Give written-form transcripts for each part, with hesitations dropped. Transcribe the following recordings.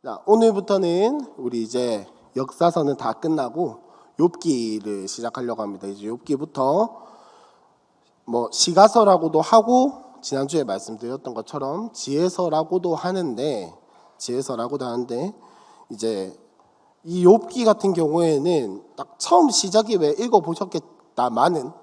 자, 오늘부터는 우리 이제 역사서는 다 끝나고 욥기를 시작하려고 합니다. 이제 욥기부터 뭐 시가서라고도 하고 지난주에 말씀드렸던 것처럼 지혜서라고도 하는데 이제 이 욥기 같은 경우에는 딱 처음 시작이 왜 읽어보셨겠다마는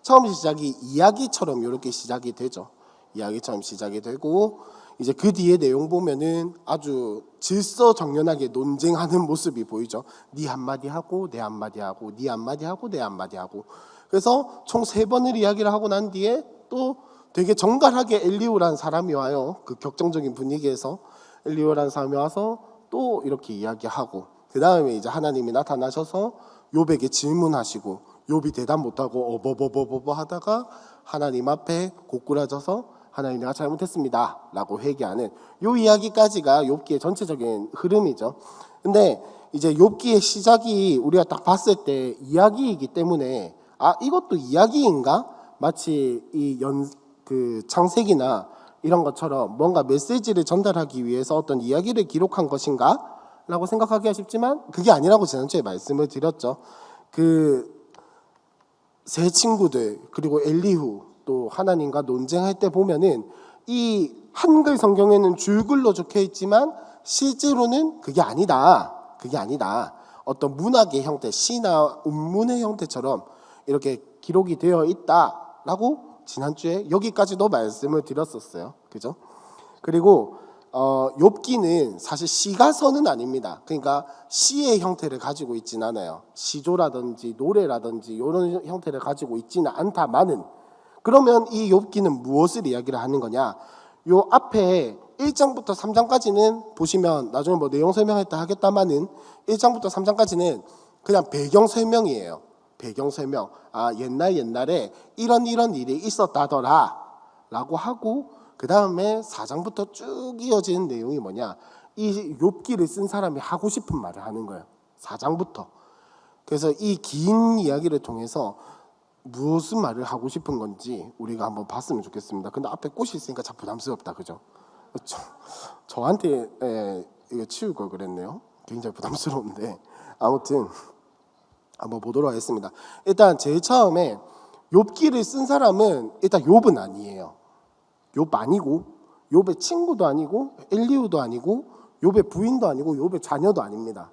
처음 시작이 이야기처럼 이렇게 시작이 되죠. 이야기처럼 시작이 되고 이제 그 뒤에 내용 보면은 아주 질서정연하게 논쟁하는 모습이 보이죠. 네 한마디 하고 내 한마디 하고 네 한마디 하고 내 한마디 하고. 그래서 총 3번을 이야기를 하고 난 뒤에 또 되게 정갈하게 엘리후라는 사람이 와요. 그 격정적인 분위기에서 엘리후라는 사람이 와서 또 이렇게 이야기하고, 그 다음에 이제 하나님이 나타나셔서 욥에게 질문하시고 욥이 대답 못하고 어버버버버버 하다가 하나님 앞에 고꾸라져서 하나님 내가 잘못했습니다 라고 회개하는 요 이야기까지가 욥기의 전체적인 흐름이죠. 근데 이제 욥기의 시작이 우리가 딱 봤을 때 이야기이기 때문에 이것도 이야기인가? 마치 그 창세기나 이런 것처럼 뭔가 메시지를 전달하기 위해서 어떤 이야기를 기록한 것인가? 라고 생각하기가 쉽지만 그게 아니라고 지난주에 말씀을 드렸죠. 그 세 친구들 그리고 엘리후 또 하나님과 논쟁할 때 보면은 이 한글 성경에는 줄글로 적혀 있지만 실제로는 그게 아니다. 어떤 문학의 형태, 시나 운문의 형태처럼 이렇게 기록이 되어 있다라고 지난주에 여기까지도 말씀을 드렸었어요. 그죠? 그리고 욥기는 사실 시가서는 아닙니다. 그러니까 시의 형태를 가지고 있지는 않아요. 시조라든지 노래라든지 이런 형태를 가지고 있지는 않다마는, 그러면 이 욥기는 무엇을 이야기를 하는 거냐? 요 앞에 1장부터 3장까지는 보시면 나중에 뭐 내용 설명할 때 하겠다마는 1장부터 3장까지는 그냥 배경 설명이에요. 배경 설명. 옛날에 이런 일이 있었다더라 라고 하고, 그 다음에 4장부터 쭉 이어지는 내용이 뭐냐? 이 욥기를 쓴 사람이 하고 싶은 말을 하는 거예요. 4장부터. 그래서 이 긴 이야기를 통해서 무슨 말을 하고 싶은 건지 우리가 한번 봤으면 좋겠습니다. 근데 앞에 꽃이 있으니까 참 부담스럽다, 그죠? 저한테 이거 치울 걸 그랬네요. 굉장히 부담스러운데 아무튼 한번 보도록 하겠습니다. 일단 제일 처음에 욥기를 쓴 사람은 일단 욥은 아니에요. 욥 아니고 욥의 친구도 아니고 엘리후도 아니고 욥의 부인도 아니고 욥의 자녀도 아닙니다.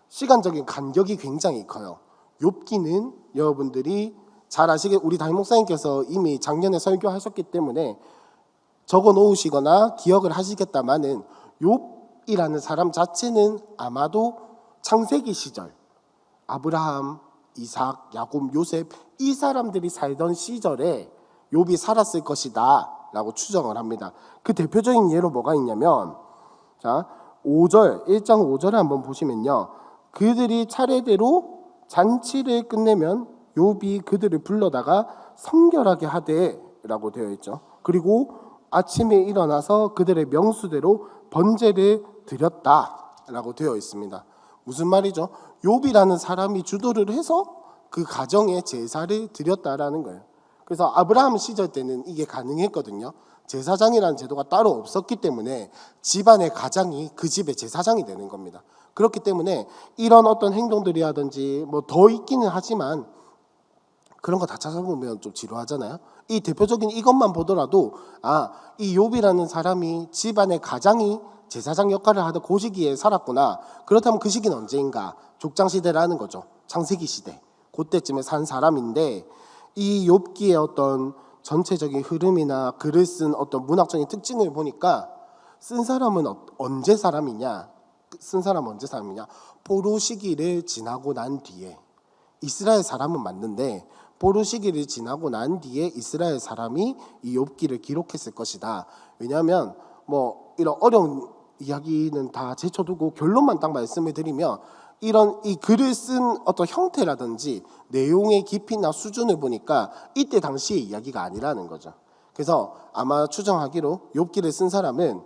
시간적인 간격이 굉장히 커요. 욥기는 여러분들이 잘 아시게 우리 담임 목사님께서 이미 작년에 설교하셨기 때문에 적어 놓으시거나 기억을 하시겠다마는 욥이라는 사람 자체는 아마도 창세기 시절 아브라함, 이삭, 야곱, 요셉 이 사람들이 살던 시절에 욥이 살았을 것이다 라고 추정을 합니다. 그 대표적인 예로 뭐가 있냐면, 자 1장 5절에 한번 보시면요, 그들이 차례대로 잔치를 끝내면 욥이 그들을 불러다가 성결하게 하되 라고 되어 있죠. 그리고 아침에 일어나서 그들의 명수대로 번제를 드렸다 라고 되어 있습니다. 무슨 말이죠? 욥이라는 사람이 주도를 해서 그 가정에 제사를 드렸다라는 거예요. 그래서 아브라함 시절 때는 이게 가능했거든요. 제사장이라는 제도가 따로 없었기 때문에 집안의 가장이 그 집의 제사장이 되는 겁니다. 그렇기 때문에 이런 어떤 행동들이라든지 뭐 더 있기는 하지만 그런 거 다 찾아보면 좀 지루하잖아요. 이 대표적인 이것만 보더라도 이 욥이라는 사람이 집안의 가장이 제사장 역할을 하던 그 시기에 살았구나. 그렇다면 그 시기는 언제인가? 족장시대라는 거죠. 창세기 시대. 그때쯤에 산 사람인데, 이 욥기의 어떤 전체적인 흐름이나 글을 쓴 어떤 문학적인 특징을 보니까 쓴 사람은 언제 사람이냐? 포로 시기를 지나고 난 뒤에. 이스라엘 사람은 맞는데 포로 시기를 지나고 난 뒤에 이스라엘 사람이 이 욥기를 기록했을 것이다. 왜냐하면 뭐 이런 어려운 이야기는 다 제쳐두고 결론만 딱 말씀을 드리면, 이런 이 글을 쓴 어떤 형태라든지 내용의 깊이나 수준을 보니까 이때 당시의 이야기가 아니라는 거죠. 그래서 아마 추정하기로 욥기를 쓴 사람은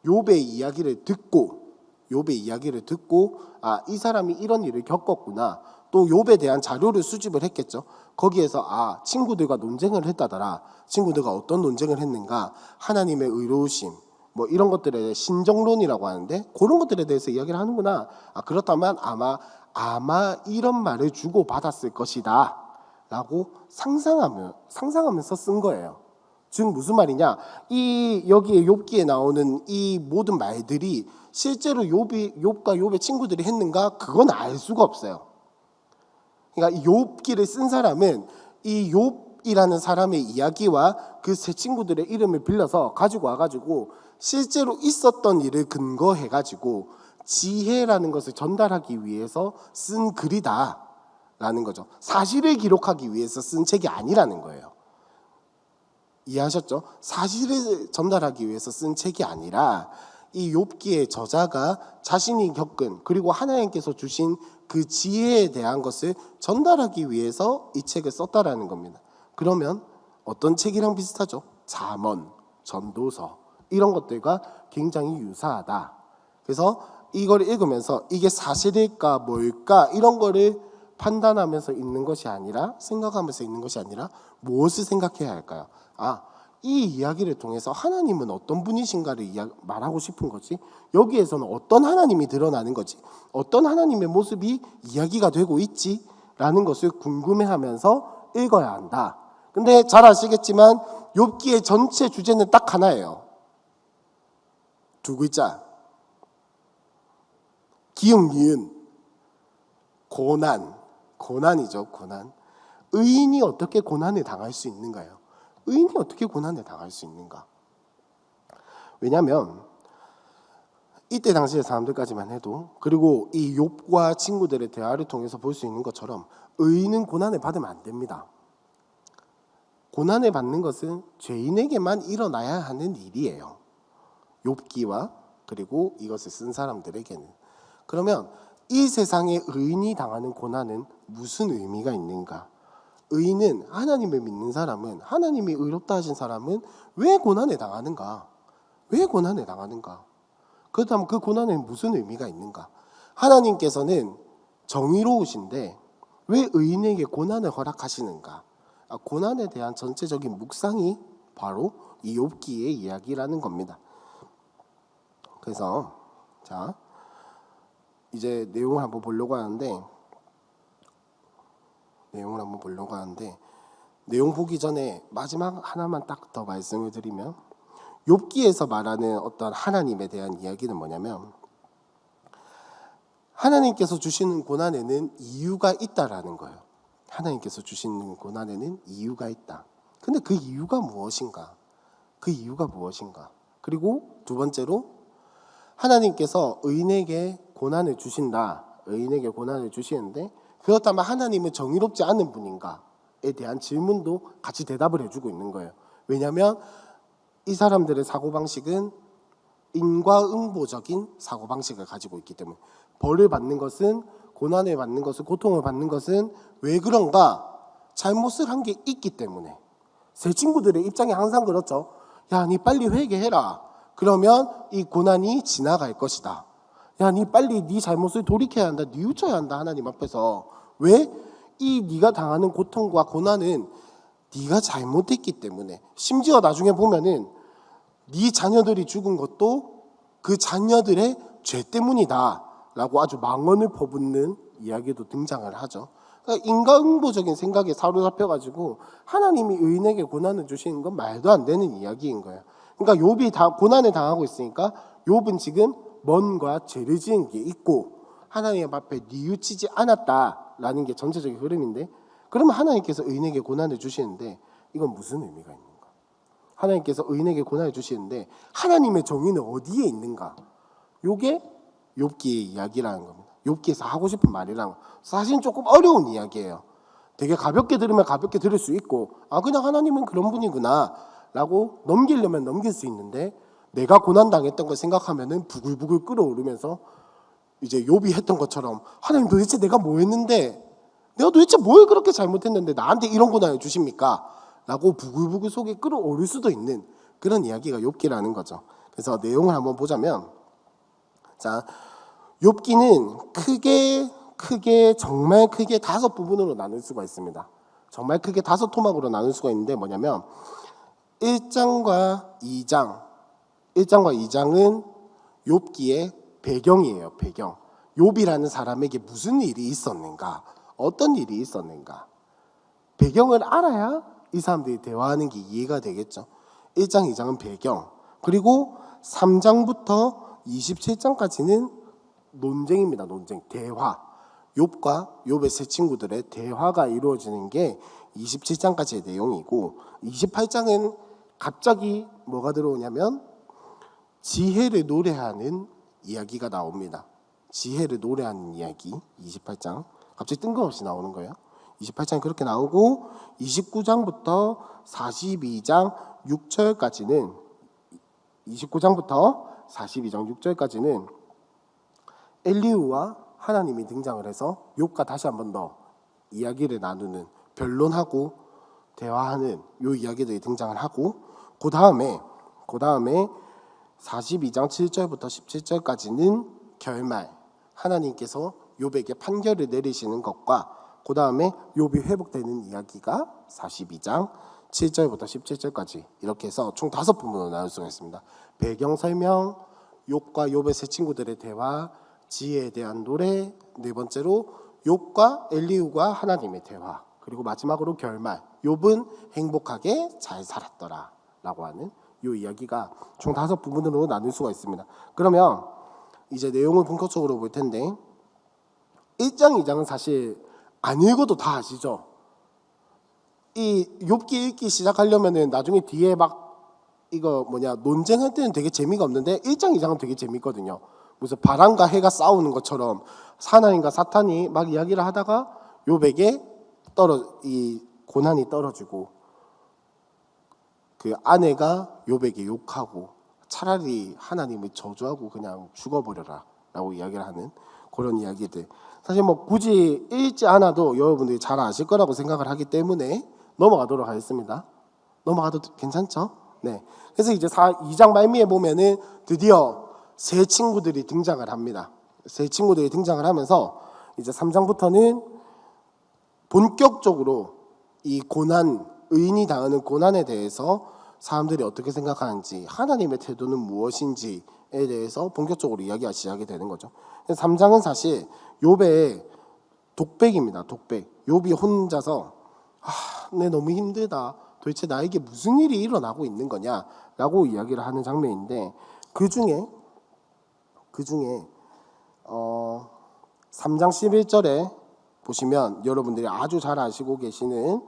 욥의 이야기를 듣고 이 사람이 이런 일을 겪었구나, 또 욥에 대한 자료를 수집을 했겠죠. 거기에서 친구들과 논쟁을 했다더라. 친구들과 어떤 논쟁을 했는가? 하나님의 의로우심, 뭐 이런 것들에 대해 신정론이라고 하는데 그런 것들에 대해서 이야기를 하는구나. 그렇다면 아마 이런 말을 주고 받았을 것이다 라고 상상하면서 쓴 거예요. 즉 무슨 말이냐? 여기에 욥기에 나오는 이 모든 말들이 실제로 욥과 욥의 친구들이 했는가? 그건 알 수가 없어요. 그러니까 욥기를 쓴 사람은 이 욥이라는 사람의 이야기와 그 세 친구들의 이름을 빌려서 가지고 와가지고 실제로 있었던 일을 근거해가지고 지혜라는 것을 전달하기 위해서 쓴 글이다라는 거죠. 사실을 기록하기 위해서 쓴 책이 아니라는 거예요. 이해하셨죠? 사실을 전달하기 위해서 쓴 책이 아니라 이 욥기의 저자가 자신이 겪은 그리고 하나님께서 주신 그 지혜에 대한 것을 전달하기 위해서 이 책을 썼다라는 겁니다. 그러면 어떤 책이랑 비슷하죠? 잠언, 전도서 이런 것들과 굉장히 유사하다. 그래서 이걸 읽으면서 이게 사실일까 뭘까 이런 거를 판단하면서 읽는 것이 아니라 생각하면서 읽는 것이 아니라 무엇을 생각해야 할까요? 이 이야기를 통해서 하나님은 어떤 분이신가를 말하고 싶은 거지. 여기에서는 어떤 하나님이 드러나는 거지. 어떤 하나님의 모습이 이야기가 되고 있지 라는 것을 궁금해하면서 읽어야 한다. 근데 잘 아시겠지만 욥기의 전체 주제는 딱 하나예요. 두 글자. 기응, 니은. 고난이죠. 고난. 의인이 어떻게 고난을 당할 수 있는가요? 의인이 어떻게 고난을 당할 수 있는가? 왜냐하면 이때 당시의 사람들까지만 해도 그리고 이 욥과 친구들의 대화를 통해서 볼 수 있는 것처럼 의인은 고난을 받으면 안 됩니다. 고난을 받는 것은 죄인에게만 일어나야 하는 일이에요. 욥기와 그리고 이것을 쓴 사람들에게는. 그러면 이 세상에 의인이 당하는 고난은 무슨 의미가 있는가? 의인은 하나님을 믿는 사람은 하나님이 의롭다 하신 사람은 왜 고난에 당하는가? 왜 고난에 당하는가? 그렇다면 그 고난에 무슨 의미가 있는가? 하나님께서는 정의로우신데 왜 의인에게 고난을 허락하시는가? 고난에 대한 전체적인 묵상이 바로 이 욥기의 이야기라는 겁니다. 그래서 자 이제 내용을 한번 보려고 하는데 내용 보기 전에 마지막 하나만 딱 더 말씀을 드리면 욥기에서 말하는 어떤 하나님에 대한 이야기는 뭐냐면 하나님께서 주시는 고난에는 이유가 있다라는 거예요. 하나님께서 주시는 고난에는 이유가 있다. 근데 그 이유가 무엇인가? 그리고 두 번째로 하나님께서 의인에게 고난을 주신다. 의인에게 고난을 주시는데 그렇다면 하나님은 정의롭지 않은 분인가에 대한 질문도 같이 대답을 해주고 있는 거예요. 왜냐하면 이 사람들의 사고방식은 인과응보적인 사고방식을 가지고 있기 때문에 벌을 받는 것은 고난을 받는 것은 고통을 받는 것은 왜 그런가? 잘못을 한 게 있기 때문에. 제 친구들의 입장이 항상 그렇죠. 야, 니 빨리 회개해라. 그러면 이 고난이 지나갈 것이다. 야, 니 빨리 네 잘못을 돌이켜야 한다. 뉘우쳐야 한다. 하나님 앞에서. 왜? 이 네가 당하는 고통과 고난은 네가 잘못했기 때문에. 심지어 나중에 보면은 네 자녀들이 죽은 것도 그 자녀들의 죄 때문이다 라고 아주 망언을 퍼붓는 이야기도 등장을 하죠. 그러니까 인과응보적인 생각에 사로잡혀가지고 하나님이 의인에게 고난을 주시는 건 말도 안 되는 이야기인 거예요. 그러니까 욥이 다 고난을 당하고 있으니까 욥은 지금 뭔가 죄를 지은 게 있고 하나님 앞에 뉘우치지 않았다라는 게 전체적인 흐름인데, 그러면 하나님께서 의인에게 고난을 주시는데 이건 무슨 의미가 있는가? 하나님께서 의인에게 고난을 주시는데 하나님의 정의는 어디에 있는가? 이게 욥기의 이야기라는 겁니다. 욥기에서 하고 싶은 말이랑 사실 조금 어려운 이야기예요. 되게 가볍게 들으면 가볍게 들을 수 있고 그냥 하나님은 그런 분이구나 라고 넘기려면 넘길 수 있는데, 내가 고난당했던 걸 생각하면은 부글부글 끓어오르면서 이제 욥이 했던 것처럼 하나님 도대체 내가 뭐 했는데, 내가 도대체 뭘 그렇게 잘못했는데 나한테 이런 고난을 주십니까? 라고 부글부글 속에 끓어오를 수도 있는 그런 이야기가 욥기라는 거죠. 그래서 내용을 한번 보자면, 자, 욥기는 크게 정말 크게 5부분으로 나눌 수가 있습니다. 정말 크게 5토막으로 나눌 수가 있는데 뭐냐면 1장과 2장. 1장과 2장은 욥기의 배경이에요. 배경. 욥이라는 사람에게 무슨 일이 있었는가? 어떤 일이 있었는가? 배경을 알아야 이 사람들이 대화하는 게 이해가 되겠죠. 1장, 2장은 배경. 그리고 3장부터 27장까지는 논쟁입니다. 논쟁, 대화. 욥과 욥의 세 친구들의 대화가 이루어지는 게 27장까지의 내용이고 28장은 갑자기 뭐가 들어오냐면 지혜를 노래하는 이야기가 나옵니다. 지혜를 노래하는 이야기 28장 갑자기 뜬금없이 나오는 거예요. 28장이 그렇게 나오고 29장부터 42장 6절까지는 29장부터 42장 6절까지는 엘리후와 하나님이 등장을 해서 욥과 다시 한 번 더 이야기를 나누는 변론하고 대화하는 요 이야기들이 등장을 하고 그 다음에 42장 7절부터 17절까지는 결말 하나님께서 욥에게 판결을 내리시는 것과 그 다음에 욥이 회복되는 이야기가 42장 7절부터 17절까지 이렇게 해서 총 5부분으로 나눌 수가 있습니다. 배경 설명, 욥과 욥의 세 친구들의 대화, 지혜에 대한 노래, 네 번째로 욥과 엘리후가 하나님의 대화, 그리고 마지막으로 결말, 욥은 행복하게 잘 살았더라 라고 하는 이 이야기가 총 5부분으로 나눌 수가 있습니다. 그러면 이제 내용을 본격적으로 볼 텐데 1장, 2장은 사실 안 읽어도 다 아시죠? 이 욥기 읽기 시작하려면은 나중에 뒤에 막 이거 논쟁할 때는 되게 재미가 없는데 1장, 2장은 되게 재밌거든요. 무슨 바람과 해가 싸우는 것처럼 하나님과 사탄이 막 이야기를 하다가 욥에게 이 고난이 떨어지고 그 아내가 욥에게 욕하고 차라리 하나님을 저주하고 그냥 죽어버려라 라고 이야기를 하는 그런 이야기들. 사실 굳이 읽지 않아도 여러분들이 잘 아실 거라고 생각을 하기 때문에 넘어가도록 하겠습니다. 넘어가도 괜찮죠? 네. 그래서 이제 2장 말미에 보면은 드디어 세 친구들이 등장을 합니다. 세 친구들이 등장을 하면서 이제 3장부터는 본격적으로 이 고난, 의인이 당하는 고난에 대해서 사람들이 어떻게 생각하는지, 하나님의 태도는 무엇인지에 대해서 본격적으로 이야기가 시작이 되는 거죠. 3장은 사실 욥의 독백입니다. 독백. 욥이 혼자서 내 너무 힘들다. 도대체 나에게 무슨 일이 일어나고 있는 거냐라고 이야기를 하는 장면인데 그 중에 3장 11절에 보시면 여러분들이 아주 잘 아시고 계시는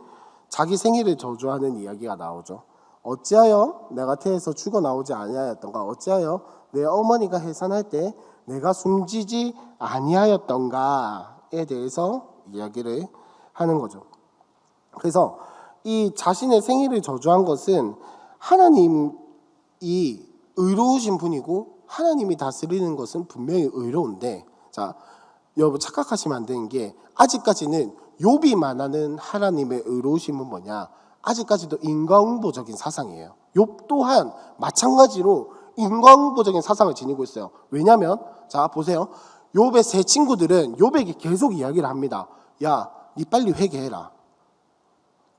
자기 생일을 저주하는 이야기가 나오죠. 어찌하여 내가 태에서 죽어 나오지 아니하였던가? 어찌하여 내 어머니가 해산할 때 내가 숨지지 아니하였던가에 대해서 이야기를 하는 거죠. 그래서 이 자신의 생일을 저주한 것은 하나님이 의로우신 분이고 하나님이 다스리는 것은 분명히 의로운데, 자, 여러분 착각하시면 안 되는 게 아직까지는 욥이 말하는 하나님의 의로우심은 뭐냐? 아직까지도 인과응보적인 사상이에요. 욥 또한 마찬가지로 인과응보적인 사상을 지니고 있어요. 왜냐하면 자 보세요. 욥의 세 친구들은 욥에게 계속 이야기를 합니다. 야, 니 빨리 회개해라.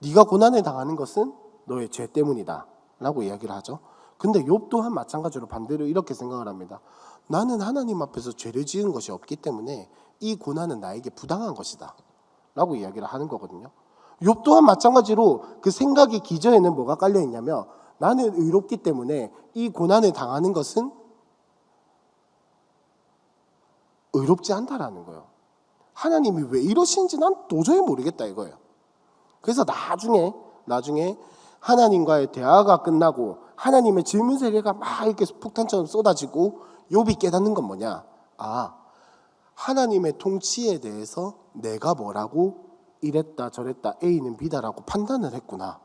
네가 고난을 당하는 것은 너의 죄 때문이다 라고 이야기를 하죠. 근데 욥 또한 마찬가지로 반대로 이렇게 생각을 합니다. 나는 하나님 앞에서 죄를 지은 것이 없기 때문에 이 고난은 나에게 부당한 것이다 라고 이야기를 하는 거거든요. 욥 또한 마찬가지로 그 생각의 기저에는 뭐가 깔려 있냐면 나는 의롭기 때문에 이 고난을 당하는 것은 의롭지 않다라는 거예요. 하나님이 왜 이러시는지 난 도저히 모르겠다 이거예요. 그래서 나중에 하나님과의 대화가 끝나고 하나님의 질문 세례가 막 이렇게 폭탄처럼 쏟아지고 욥이 깨닫는 건 뭐냐? 하나님의 통치에 대해서 내가 뭐라고 이랬다 저랬다 A는 B다라고 판단을 했구나.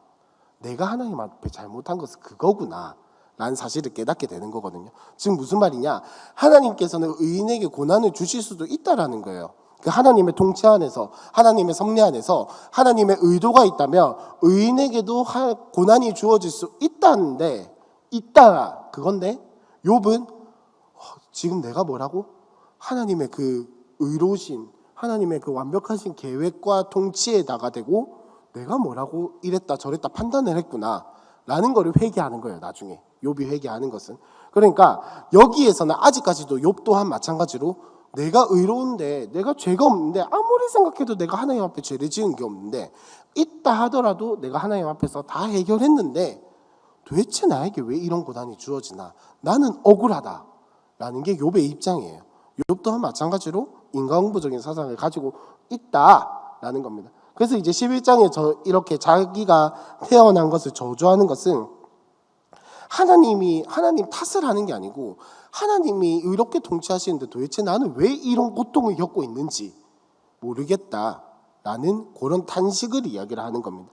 내가 하나님 앞에 잘못한 것은 그거구나 라는 사실을 깨닫게 되는 거거든요. 지금 무슨 말이냐? 하나님께서는 의인에게 고난을 주실 수도 있다라는 거예요. 그 하나님의 통치 안에서, 하나님의 섭리 안에서 하나님의 의도가 있다면 의인에게도 고난이 주어질 수 있다는데, 그건데 욥은 지금 내가 뭐라고? 하나님의 그 의로우신, 하나님의 그 완벽하신 계획과 통치에다가 대고 내가 뭐라고 이랬다 저랬다 판단을 했구나 라는 거를 회개하는 거예요. 나중에 욥이 회개하는 것은. 그러니까 여기에서는 아직까지도 욥 또한 마찬가지로 내가 의로운데 내가 죄가 없는데 아무리 생각해도 내가 하나님 앞에 죄를 지은 게 없는데 있다 하더라도 내가 하나님 앞에서 다 해결했는데 도대체 나에게 왜 이런 고난이 주어지나, 나는 억울하다 라는 게 욥의 입장이에요. 욥 또한 마찬가지로 인과응보적인 사상을 가지고 있다라는 겁니다. 그래서 이제 11장에 이렇게 자기가 태어난 것을 저주하는 것은 하나님 탓을 하는 게 아니고 하나님이 의롭게 통치하시는데 도대체 나는 왜 이런 고통을 겪고 있는지 모르겠다라는 그런 탄식을 이야기를 하는 겁니다.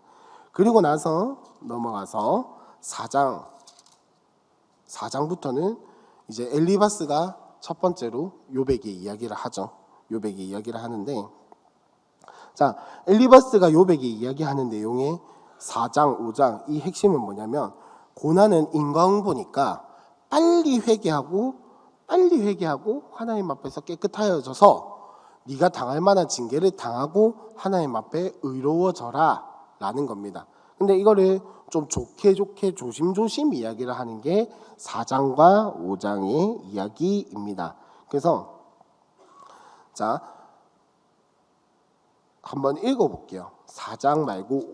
그리고 나서 넘어가서 4장부터는 이제 엘리바스가 첫 번째로 욥에게 이야기를 하죠. 욥에게 이야기를 하는데, 자, 엘리바스가 욥에게 이야기하는 내용의 4장, 5장 이 핵심은 뭐냐면 고난은 인과응보니까 빨리 회개하고 하나님 앞에서 깨끗하여져서 네가 당할 만한 징계를 당하고 하나님 앞에 의로워져라 라는 겁니다. 근데 이거를 좀 좋게 조심조심 이야기를 하는 게 4장과 5장의 이야기입니다. 그래서 자, 한번 읽어볼게요. 4장 말고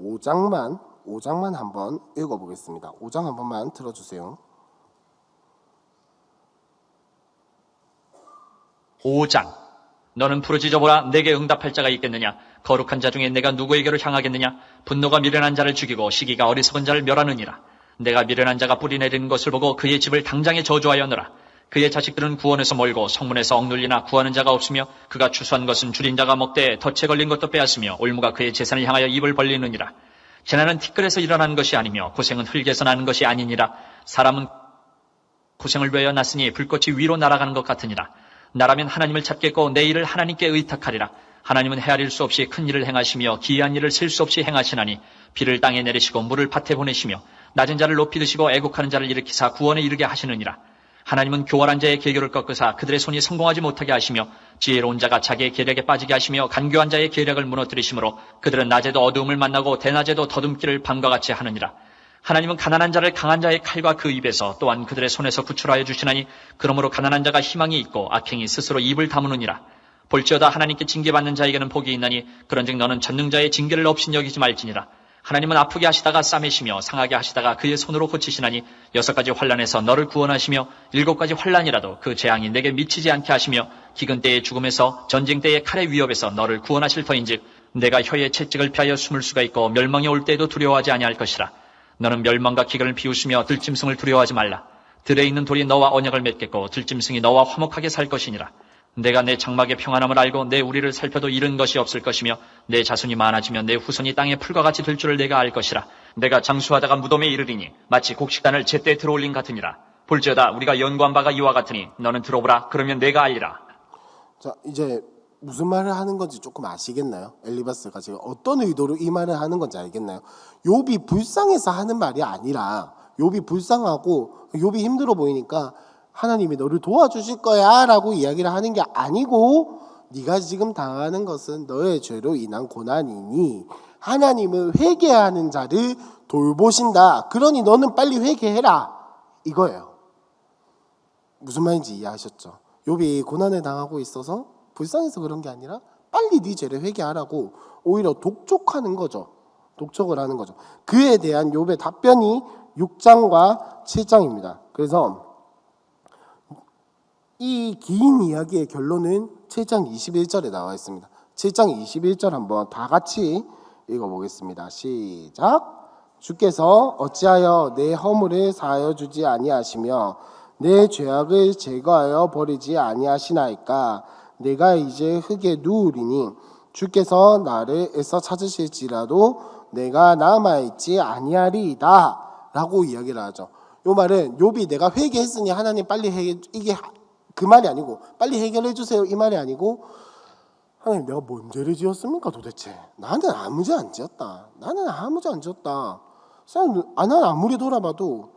5장만 한번 읽어보겠습니다. 5장 한 번만 들어주세요. 5장. 너는 부르짖어보라. 내게 응답할 자가 있겠느냐? 거룩한 자 중에 내가 누구에게로 향하겠느냐? 분노가 미련한 자를 죽이고 시기가 어리석은 자를 멸하느니라. 내가 미련한 자가 뿌리 내리는 것을 보고 그의 집을 당장에 저주하였노라. 그의 자식들은 구원에서 멀고 성문에서 억눌리나 구하는 자가 없으며 그가 추수한 것은 줄인 자가 먹되 덫에 걸린 것도 빼앗으며 올무가 그의 재산을 향하여 입을 벌리느니라. 재난은 티끌에서 일어나는 것이 아니며 고생은 흙에서 나는 것이 아니니라. 사람은 고생을 위하여 났으니 불꽃이 위로 날아가는 것 같으니라. 나라면 하나님을 찾겠고 내 일을 하나님께 의탁하리라. 하나님은 헤아릴 수 없이 큰 일을 행하시며 기이한 일을 셀 수 없이 행하시나니 비를 땅에 내리시고 물을 밭에 보내시며 낮은 자를 높이 드시고 애곡하는 자를 일으키사 구원에 이르게 하시느니라. 하나님은 교활한 자의 계교를 꺾으사 그들의 손이 성공하지 못하게 하시며 지혜로운 자가 자기의 계략에 빠지게 하시며 간교한 자의 계략을 무너뜨리시므로 그들은 낮에도 어두움을 만나고 대낮에도 더듬기를 밤과 같이 하느니라. 하나님은 가난한 자를 강한 자의 칼과 그 입에서 또한 그들의 손에서 구출하여 주시나니 그러므로 가난한 자가 희망이 있고 악행이 스스로 입을 다무느니라. 볼지어다 하나님께 징계받는 자에게는 복이 있나니 그런즉 너는 전능자의 징계를 없인 여기지 말지니라. 하나님은 아프게 하시다가 싸매시며 상하게 하시다가 그의 손으로 고치시나니 6가지 환난에서 너를 구원하시며 7가지 환난이라도 그 재앙이 내게 미치지 않게 하시며 기근 때의 죽음에서 전쟁 때의 칼의 위협에서 너를 구원하실 터인즉 내가 혀의 채찍을 피하여 숨을 수가 있고 멸망이 올 때에도 두려워하지 아니할 것이라. 너는 멸망과 기근을 비웃으며 들짐승을 두려워하지 말라. 들에 있는 돌이 너와 언약을 맺겠고 들짐승이 너와 화목하게 살 것이니라. 내가 내 장막의 평안함을 알고 내 우리를 살펴도 잃은 것이 없을 것이며 내 자손이 많아지면 내 후손이 땅의 풀과 같이 될 줄을 내가 알 것이라. 내가 장수하다가 무덤에 이르리니 마치 곡식단을 제때 들어올린 같으니라. 볼지어다 우리가 연구한 바가 이와 같으니 너는 들어보라. 그러면 내가 알리라. 자, 이제 무슨 말을 하는 건지 조금 아시겠나요? 엘리바스가 지금 어떤 의도로 이 말을 하는 건지 알겠나요? 욥이 불쌍해서 하는 말이 아니라 욥이 불쌍하고 욥이 힘들어 보이니까 하나님이 너를 도와주실 거야 라고 이야기를 하는 게 아니고 네가 지금 당하는 것은 너의 죄로 인한 고난이니 하나님을 회개하는 자를 돌보신다. 그러니 너는 빨리 회개해라. 이거예요. 무슨 말인지 이해하셨죠? 욥이 고난을 당하고 있어서 불쌍해서 그런 게 아니라 빨리 네 죄를 회개하라고 오히려 독촉하는 거죠. 독촉을 하는 거죠. 그에 대한 욥의 답변이 6장과 7장입니다. 그래서 이 긴 이야기의 결론은 7장 21절에 나와 있습니다. 7장 21절 한번 다 같이 읽어보겠습니다. 시작. 주께서 어찌하여 내 허물을 사하여 주지 아니하시며 내 죄악을 제거하여 버리지 아니하시나이까. 내가 이제 흙에 누우리니 주께서 나를 애써 찾으실지라도 내가 남아있지 아니하리이다 라고 이야기를 하죠. 이 말은 욥이 내가 회개했으니 하나님 빨리 이게 그 말이 아니고 빨리 해결해 주세요 이 말이 아니고 하나님 내가 뭔 죄를 지었습니까 도대체. 나는 아무 죄 안 지었다. 나는 아무리 돌아봐도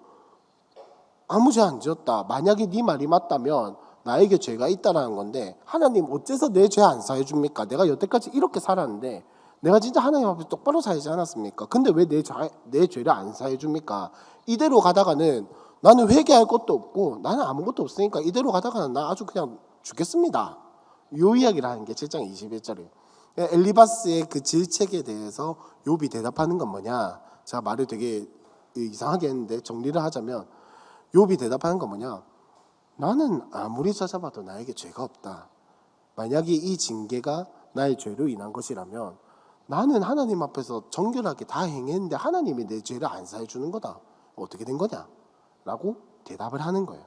아무 죄 안 지었다. 만약에 네 말이 맞다면 나에게 죄가 있다라는 건데 하나님 어째서 내 죄 안 사해 줍니까? 내가 여태까지 이렇게 살았는데 내가 진짜 하나님 앞에 똑바로 살지 않았습니까? 근데 왜 내 죄를 안 사해 줍니까? 이대로 가다가는 나는 회개할 것도 없고 나는 아무것도 없으니까 이대로 가다가는 나 아주 그냥 죽겠습니다. 요 이야기를 하는 게 7장 21절이에요. 엘리바스의 그 질책에 대해서 욥이 대답하는 건 뭐냐? 제가 말을 되게 이상하게 했는데 정리를 하자면 욥이 대답하는 건 뭐냐? 나는 아무리 찾아봐도 나에게 죄가 없다. 만약에 이 징계가 나의 죄로 인한 것이라면 나는 하나님 앞에서 정결하게 다 행했는데 하나님이 내 죄를 안 사해 주는 거다. 어떻게 된 거냐? 라고 대답을 하는 거예요.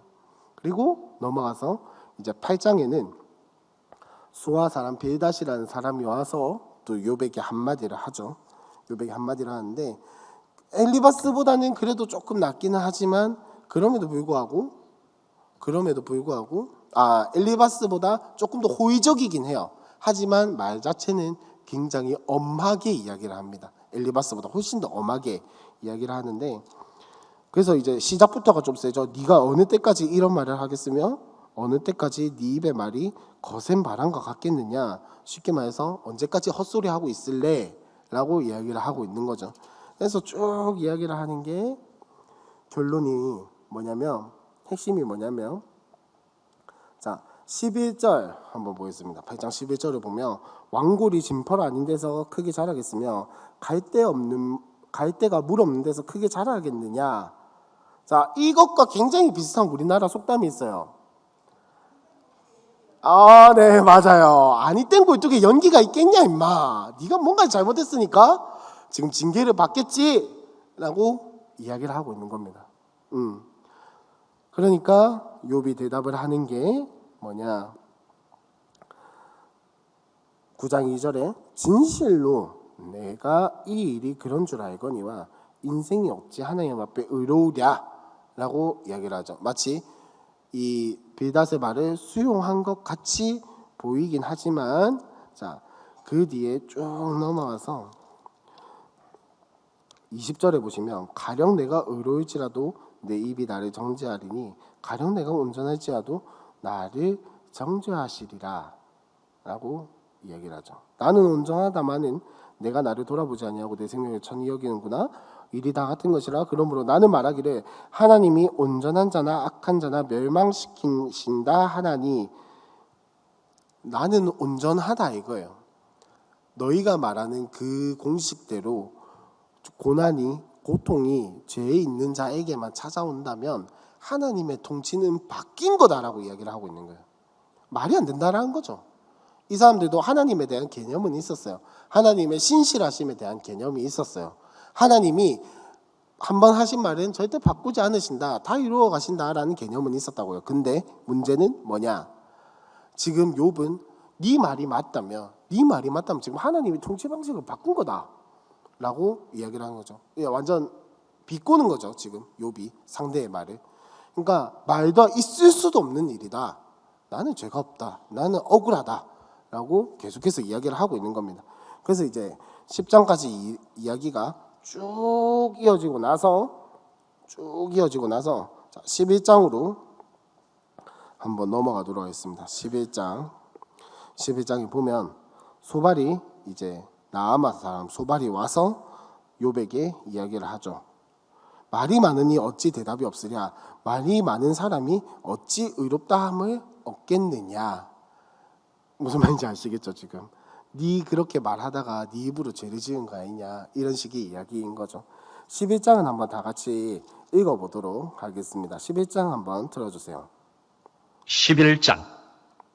그리고 넘어가서 이제 8장에는 수아 사람 빌닷이라는 사람이 와서 또 욥에게 한마디를 하죠. 욥에게 한마디를 하는데 엘리바스보다는 그래도 조금 낫기는 하지만 그럼에도 불구하고 엘리바스보다 조금 더 호의적이긴 해요. 하지만 말 자체는 굉장히 엄하게 이야기를 합니다. 엘리바스보다 훨씬 더 엄하게 이야기를 하는데 그래서 이제 시작부터가 좀 세죠. 네가 어느 때까지 이런 말을 하겠으며 어느 때까지 네 입의 말이 거센 바람과 같겠느냐. 쉽게 말해서 언제까지 헛소리하고 있을래? 라고 이야기를 하고 있는 거죠. 그래서 쭉 이야기를 하는 게 결론이 뭐냐면 핵심이 뭐냐면 자 11절 한번 보겠습니다. 8장 11절을 보면 왕골이 진펄 아닌 데서 크게 자라겠으며 갈대가 물 없는 데서 크게 자라겠느냐. 자 이것과 굉장히 비슷한 우리나라 속담이 있어요. 아, 네, 맞아요. 아니 땡골뚝에 연기가 있겠냐 임마. 네가 뭔가 잘못했으니까 지금 징계를 받겠지 라고 이야기를 하고 있는 겁니다. 그러니까 욥이 대답을 하는 게 뭐냐 9장 2절에 진실로 내가 이 일이 그런 줄 알거니와 인생이 어찌 하나님 앞에 의로우랴 라고 이야기를 하죠. 마치 이 빌닷의 말을 수용한 것 같이 보이긴 하지만 자, 그 뒤에 쭉 넘어와서 20절에 보시면 가령 내가 의로울지라도 내 입이 나를 정죄하리니 가령 내가 온전할지라도 나를 정죄하시리라 라고 이야기를 하죠. 나는 온전하다마는 내가 나를 돌아보지 아니하고 내 생명을 천히 여기는구나. 일이 다 같은 것이라. 그러므로 나는 말하기를 하나님이 온전한 자나 악한 자나 멸망시키신다 하나니 나는 온전하다 이거예요. 너희가 말하는 그 공식대로 고난이 고통이 죄에 있는 자에게만 찾아온다면 하나님의 통치는 바뀐 거다라고 이야기를 하고 있는 거예요. 말이 안 된다라는 거죠. 이 사람들도 하나님에 대한 개념은 있었어요. 하나님의 신실하심에 대한 개념이 있었어요. 하나님이 한번 하신 말은 절대 바꾸지 않으신다. 다 이루어 가신다라는 개념은 있었다고요. 근데 문제는 뭐냐? 지금 욥은 네 말이 맞다면 지금 하나님이 통치 방식을 바꾼 거다라고 이야기를 하는 거죠. 완전 비꼬는 거죠. 지금 욥이 상대의 말을. 그러니까 말도 있을 수도 없는 일이다. 나는 죄가 없다. 나는 억울하다. 라고 계속해서 이야기를 하고 있는 겁니다. 그래서 이제 10장까지 이야기가 쭉 이어지고 나서 자, 11장으로 한번 넘어가도록 하겠습니다. 11장에 보면 소발이 이제 나아마 사람 소발이 와서 욥에게 이야기를 하죠. 말이 많으니 어찌 대답이 없으랴. 말이 많은 사람이 어찌 의롭다함을 얻겠느냐. 무슨 말인지 아시겠죠 지금? 네 그렇게 말하다가 네 입으로 죄를 지은 거 아니냐 이런 식의 이야기인 거죠. 11장은 한번 다 같이 읽어보도록 하겠습니다. 11장 한번 들어주세요. 11장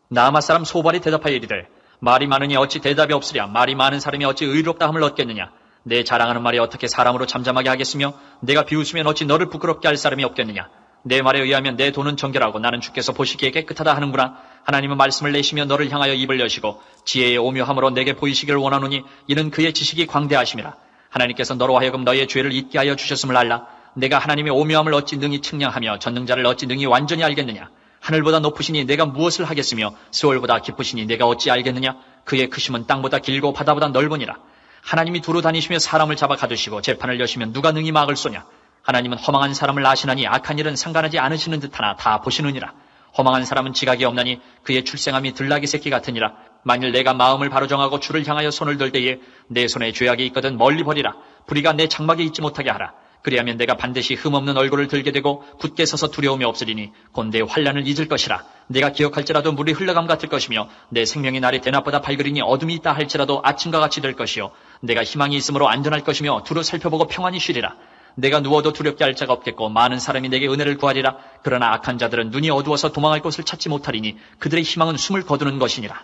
나아마 사람 소발이 대답하여 이르되 말이 많으니 어찌 대답이 없으랴. 말이 많은 사람이 어찌 의롭다함을 얻겠느냐. 내 자랑하는 말이 어떻게 사람으로 잠잠하게 하겠으며 내가 비웃으면 어찌 너를 부끄럽게 할 사람이 없겠느냐. 내 말에 의하면 내 돈은 정결하고 나는 주께서 보시기에 깨끗하다 하는구나. 하나님은 말씀을 내시며 너를 향하여 입을 여시고 지혜의 오묘함으로 내게 보이시기를 원하노니 이는 그의 지식이 광대하심이라. 하나님께서 너로 하여금 너의 죄를 잊게 하여 주셨음을 알라. 내가 하나님의 오묘함을 어찌 능히 측량하며 전능자를 어찌 능히 완전히 알겠느냐. 하늘보다 높으시니 내가 무엇을 하겠으며 스월보다 깊으시니 내가 어찌 알겠느냐. 그의 크심은 땅보다 길고 바다보다 넓으니라. 하나님이 두루 다니시며 사람을 잡아 가두시고 재판을 여시면 누가 능히 막을 쏘냐. 하나님은 허망한 사람을 아시나니 악한 일은 상관하지 않으시는 듯하나 다 보시느니라. 허망한 사람은 지각이 없나니 그의 출생함이 들나귀 새끼 같으니라. 만일 내가 마음을 바로 정하고 주를 향하여 손을 들 때에 내 손에 죄악이 있거든 멀리 버리라. 불의가 내 장막에 있지 못하게 하라. 그리하면 내가 반드시 흠없는 얼굴을 들게 되고 굳게 서서 두려움이 없으리니 곧 내 환난을 잊을 것이라. 내가 기억할지라도 물이 흘러감 같을 것이며 내 생명의 날이 대낮보다 밝으리니 어둠이 있다 할지라도 아침과 같이 될 것이요 내가 희망이 있으므로 안전할 것이며 두루 살펴보고 평안히 쉬리라. 내가 누워도 두렵게 할 자가 없겠고 많은 사람이 내게 은혜를 구하리라. 그러나 악한 자들은 눈이 어두워서 도망할 곳을 찾지 못하리니 그들의 희망은 숨을 거두는 것이니라.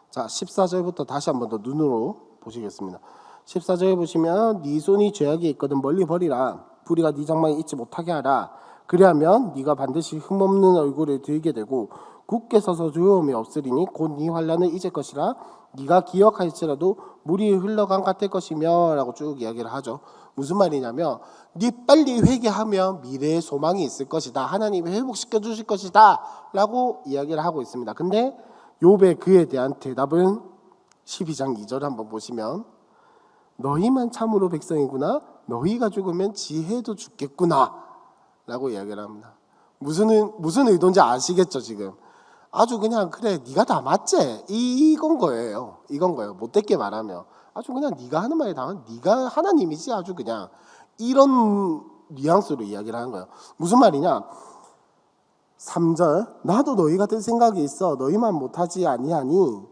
자, 14절부터 다시 한 번 더 눈으로 보시겠습니다. 14절에 보시면 네 손이 죄악이 있거든 멀리 버리라. 불의가 네 장막에 있지 못하게 하라. 그리하면 네가 반드시 흠없는 얼굴을 들게 되고 굳게 서서 두려움이 없으리니 곧 네 환난을 잊을 것이라. 네가 기억할지라도 물이 흘러간 같을 것이며 라고 쭉 이야기를 하죠. 무슨 말이냐면 네 빨리 회개하면 미래의 소망이 있을 것이다. 하나님이 회복시켜 주실 것이다 라고 이야기를 하고 있습니다. 근데 욥의 그에 대한 대답은 12장 2절 한번 보시면 너희만 참으로 백성이구나. 너희가 죽으면 지혜도 죽겠구나 라고 이야기를 합니다. 무슨 의도인지 아시겠죠 지금? 아주 그냥 그래 네가 다 맞지 이건 거예요. 못되게 말하면 아주 그냥 네가 하는 말이 다 네가 하나님이지 아주 그냥 이런 뉘앙스로 이야기를 하는 거예요. 무슨 말이냐? 3절 나도 너희 같은 생각이 있어 너희만 못하지 아니하니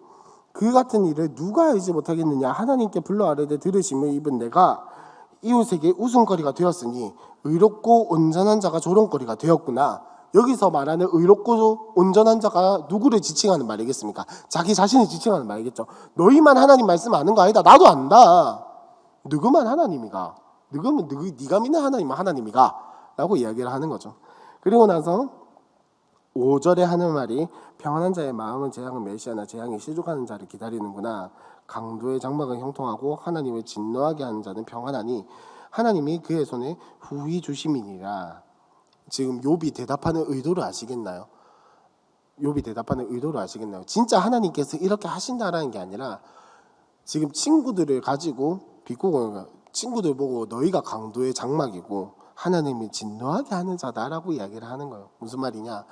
그 같은 일을 누가 알지 못하겠느냐. 하나님께 불러 아뢰되 들으심을 입은 내가 이웃에게 웃음거리가 되었으니 의롭고 온전한 자가 조롱거리가 되었구나. 여기서 말하는 의롭고 온전한 자가 누구를 지칭하는 말이겠습니까? 자기 자신을 지칭하는 말이겠죠. 너희만 하나님 말씀 아는 거 아니다. 나도 안다. 누구만 하나님이가. 네가 믿는 하나님은 하나님이가 라고 이야기를 하는 거죠. 그리고 나서 5절에 하는 말이 평안한 자의 마음은 재앙을 멸시하나 재앙이 실족하는 자를 기다리는구나. 강도의 장막은 형통하고 하나님을 진노하게 하는 자는 평안하니 하나님이 그의 손에 후히 주심이니라. 지금 욥이 대답하는 의도를 아시겠나요? 진짜 하나님께서 이렇게 하신다라는 게 아니라 지금 친구들을 가지고 비꼬고 친구들 보고 너희가 강도의 장막이고 하나님이 진노하게 하는 자다라고 이야기를 하는 거예요. 무슨 말이냐?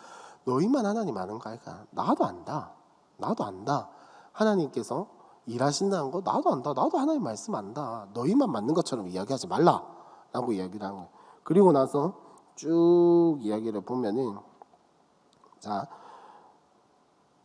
너희만 하나님 아는 거 아닐까? 나도 안다. 하나님께서 일하신다는 거 나도 안다. 나도 하나님 말씀 안다. 너희만 맞는 것처럼 이야기하지 말라라고 이야기를 하는 거예요. 그리고 나서 쭉 이야기를 보면은 자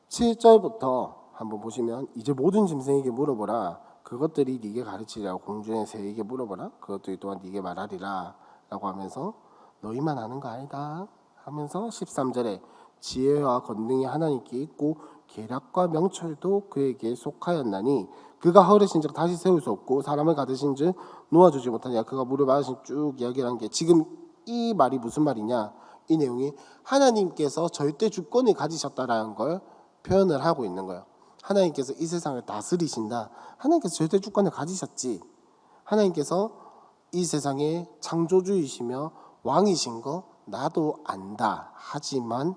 7절부터 한번 보시면 이제 모든 짐승에게 물어보라. 그것들이 네게 가르치리라. 공중의 새에게 물어보라. 그것들이 또한 네게 말하리라 라고 하면서 너희만 아는 거 아니다 하면서 13절에 지혜와 권능이 하나님께 있고 계략과 명철도 그에게 속하였나니 그가 허르신즉 다시 세울 수 없고 사람을 가두신즉 놓아주지 못하냐. 그가 물을 마신 쭉 이야기를 한 게 지금 이 말이 무슨 말이냐. 이 내용이 하나님께서 절대 주권을 가지셨다라는 걸 표현을 하고 있는 거예요. 하나님께서 이 세상을 다스리신다. 하나님께서 절대 주권을 가지셨지. 하나님께서 이 세상의 창조주이시며 왕이신 거 나도 안다. 하지만